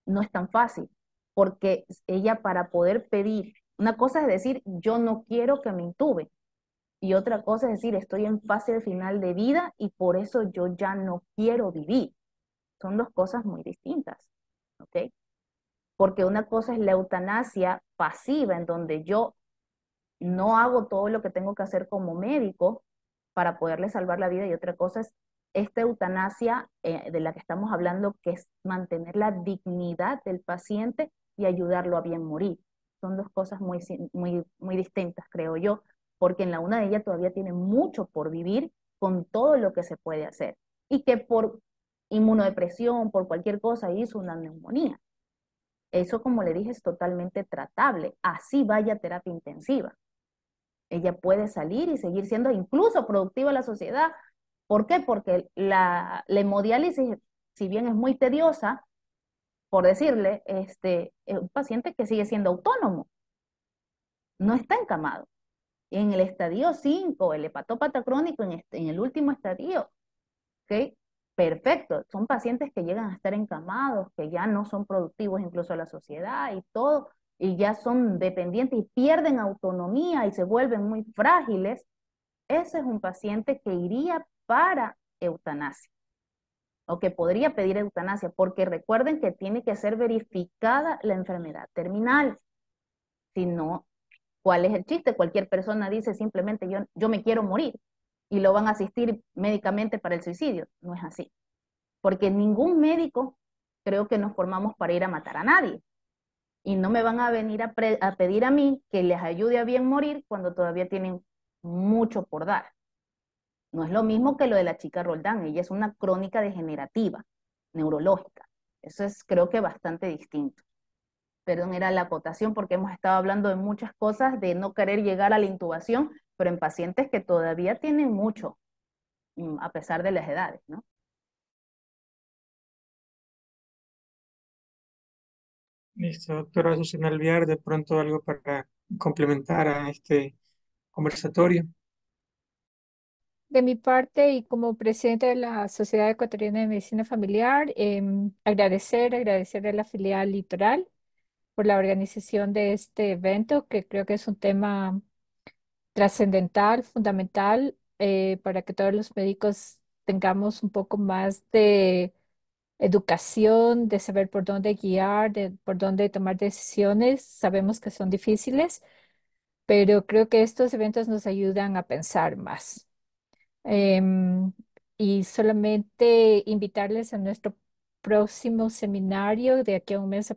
no es tan fácil, porque ella para poder pedir, una cosa es decir, yo no quiero que me intube, y otra cosa es decir, estoy en fase final de vida y por eso yo ya no quiero vivir. Son dos cosas muy distintas, ¿ok? Porque una cosa es la eutanasia pasiva, en donde yo no hago todo lo que tengo que hacer como médico para poderle salvar la vida, y otra cosa es esta eutanasia de la que estamos hablando, que es mantener la dignidad del paciente y ayudarlo a bien morir. Son dos cosas muy distintas, creo yo, porque en la una de ellas todavía tiene mucho por vivir con todo lo que se puede hacer, y que por inmunodepresión, por cualquier cosa, hizo una neumonía. Eso, como le dije, es totalmente tratable, así vaya a terapia intensiva. Ella puede salir y seguir siendo incluso productiva en la sociedad. ¿Por qué? Porque la hemodiálisis, si bien es muy tediosa, por decirle, es un paciente que sigue siendo autónomo, no está encamado. En el estadio 5, el hepatópata crónico en el último estadio, ¿ok? Perfecto, son pacientes que llegan a estar encamados, que ya no son productivos incluso a la sociedad y todo, y ya son dependientes y pierden autonomía y se vuelven muy frágiles. Ese es un paciente que iría para eutanasia o que podría pedir eutanasia, porque recuerden que tiene que ser verificada la enfermedad terminal. Si no, ¿cuál es el chiste? Cualquier persona dice simplemente yo me quiero morir y lo van a asistir médicamente para el suicidio. No es así, porque ningún médico, creo que nos formamos para ir a matar a nadie. Y no me van a venir a pedir a mí que les ayude a bien morir cuando todavía tienen mucho por dar. No es lo mismo que lo de la chica Roldán, ella es una crónica degenerativa, neurológica. Eso es, creo que, bastante distinto. Perdón, era la acotación porque hemos estado hablando de muchas cosas, de no querer llegar a la intubación, pero en pacientes que todavía tienen mucho, a pesar de las edades, ¿no? Listo, doctora Susana Alvear, de pronto algo para complementar a este conversatorio. De mi parte y como presidente de la Sociedad Ecuatoriana de Medicina Familiar, agradecer a la filial Litoral por la organización de este evento, que creo que es un tema trascendental, fundamental, para que todos los médicos tengamos un poco más de educación, de saber por dónde guiar, de por dónde tomar decisiones. Sabemos que son difíciles, pero creo que estos eventos nos ayudan a pensar más. Em, y solamente invitarles a nuestro próximo seminario de aquí a un mes.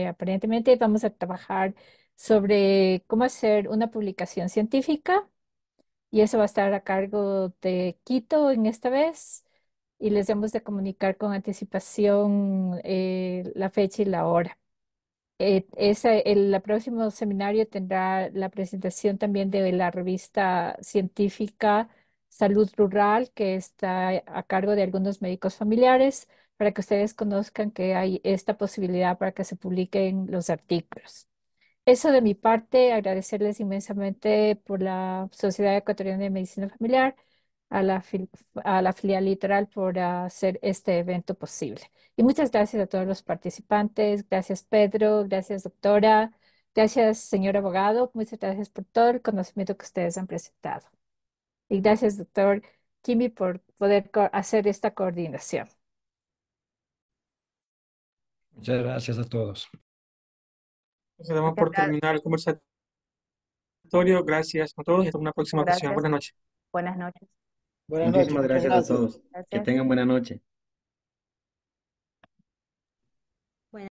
Aparentemente vamos a trabajar sobre cómo hacer una publicación científica, y eso va a estar a cargo de Quito en esta vez, y les debemos de comunicar con anticipación la fecha y la hora. El próximo seminario tendrá la presentación también de la revista científica Salud Rural, que está a cargo de algunos médicos familiares, para que ustedes conozcan que hay esta posibilidad para que se publiquen los artículos. Eso de mi parte, agradecerles inmensamente por la Sociedad Ecuatoriana de Medicina Familiar, a a la filial Litoral por hacer este evento posible. Y muchas gracias a todos los participantes. Gracias, Pedro. Gracias, doctora. Gracias, señor abogado. Muchas gracias por todo el conocimiento que ustedes han presentado. Y gracias, doctor Kimi, por poder hacer esta coordinación. Muchas gracias a todos. Nos damos Muchas por terminar el conversatorio. Gracias a todos y hasta una próxima ocasión. gracias. Buenas noches. Buenas noches. Buenas noches, Muchísimas muchas gracias a gracias. todos. Que Gracias. tengan buena noche.